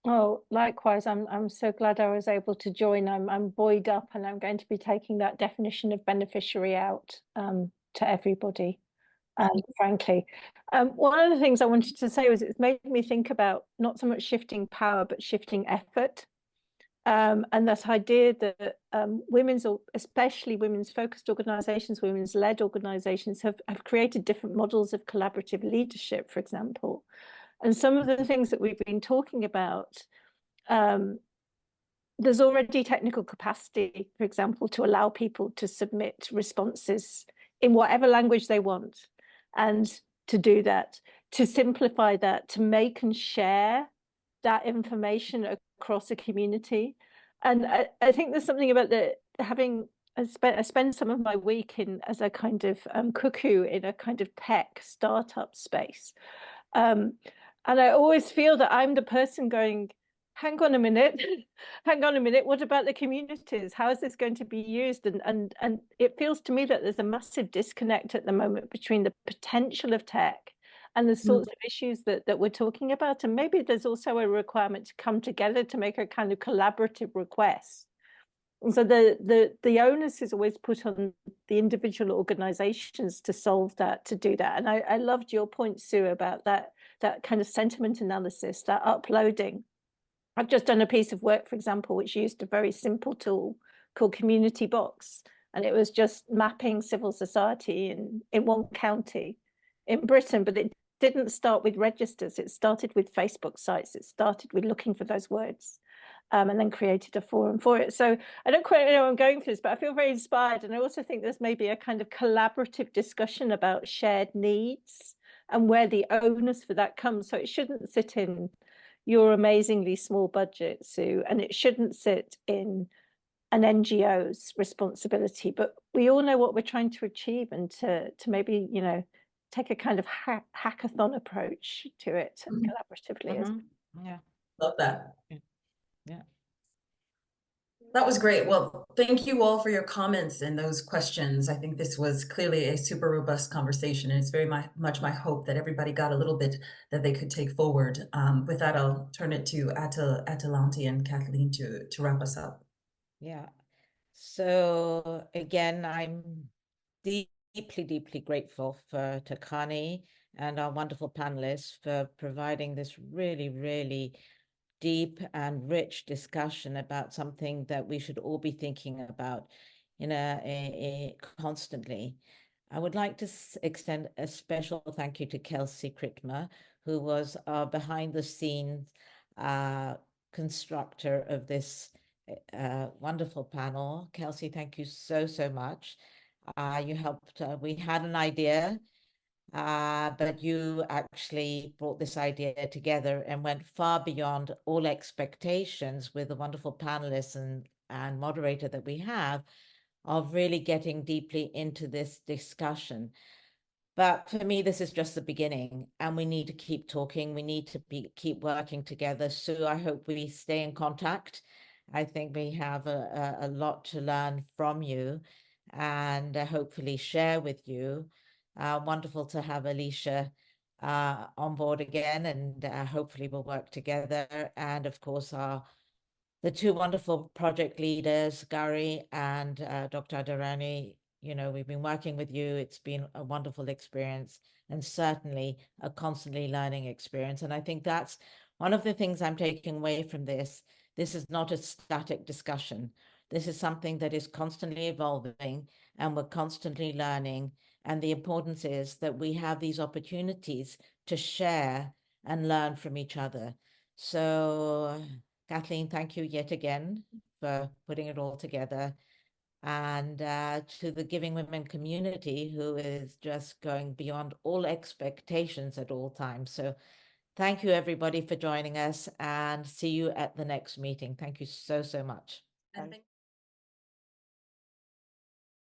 Oh, likewise. I'm so glad I was able to join. I'm buoyed up, and I'm going to be taking that definition of beneficiary out to everybody, frankly. One of the things I wanted to say was it's made me think about not so much shifting power, but shifting effort. And that idea that women's, or especially women's focused organizations, women's led organizations have created different models of collaborative leadership, for example. And some of the things that we've been talking about, there's already technical capacity, for example, to allow people to submit responses in whatever language they want, and to do that, to simplify that, to make and share that information across a community. And I think there's something about I spend some of my week as a kind of cuckoo in a kind of tech startup space. And I always feel that I'm the person going, hang on a minute, what about the communities? How is this going to be used? And it feels to me that there's a massive disconnect at the moment between the potential of tech and the sorts of issues that we're talking about. And maybe there's also a requirement to come together to make a kind of collaborative request. And so the onus is always put on the individual organizations to solve that, to do that. And I loved your point, Sue, about that kind of sentiment analysis, that uploading. I've just done a piece of work, for example, which used a very simple tool called Community Box. And it was just mapping civil society in one county in Britain, but it didn't start with registers. It started with Facebook sites. It started with looking for those words, and then created a forum for it. So I don't quite know where I'm going for this, but I feel very inspired. And I also think there's maybe a kind of collaborative discussion about shared needs and where the onus for that comes. So it shouldn't sit in your amazingly small budget, Sue, and it shouldn't sit in an NGO's responsibility, but we all know what we're trying to achieve, and to maybe, you know, take a kind of hackathon approach to it collaboratively. Yeah. Love that. Yeah. That was great. Well, thank you all for your comments and those questions. I think this was clearly a super robust conversation, and it's very much my hope that everybody got a little bit that they could take forward. With that, I'll turn it to Atalanti and Kathleen to wrap us up. Yeah. So again, I'm deeply, deeply grateful for Takhani and our wonderful panelists for providing this really, really deep and rich discussion about something that we should all be thinking about constantly. I would like to extend a special thank you to Kelsey Kritmer, who was our behind the scenes constructor of this wonderful panel. Kelsey, thank you so, so much. You helped, we had an idea, but you actually brought this idea together and went far beyond all expectations with the wonderful panelists and moderator that we have of really getting deeply into this discussion. But for me, this is just the beginning, and we need to keep talking. We need to keep working together. Sue, I hope we stay in contact. I think we have a lot to learn from you and hopefully share with you. Wonderful to have Alisha on board again, and hopefully we'll work together. And of course, the two wonderful project leaders, Gauri and Dr. Adereni. You know, we've been working with you. It's been a wonderful experience, and certainly a constantly learning experience. And I think that's one of the things I'm taking away from this. This is not a static discussion. This is something that is constantly evolving, and we're constantly learning. And the importance is that we have these opportunities to share and learn from each other. So, Kathleen, thank you yet again for putting it all together. And to the Giving Women community, who is just going beyond all expectations at all times. So thank you, everybody, for joining us, and see you at the next meeting. Thank you so, so much. And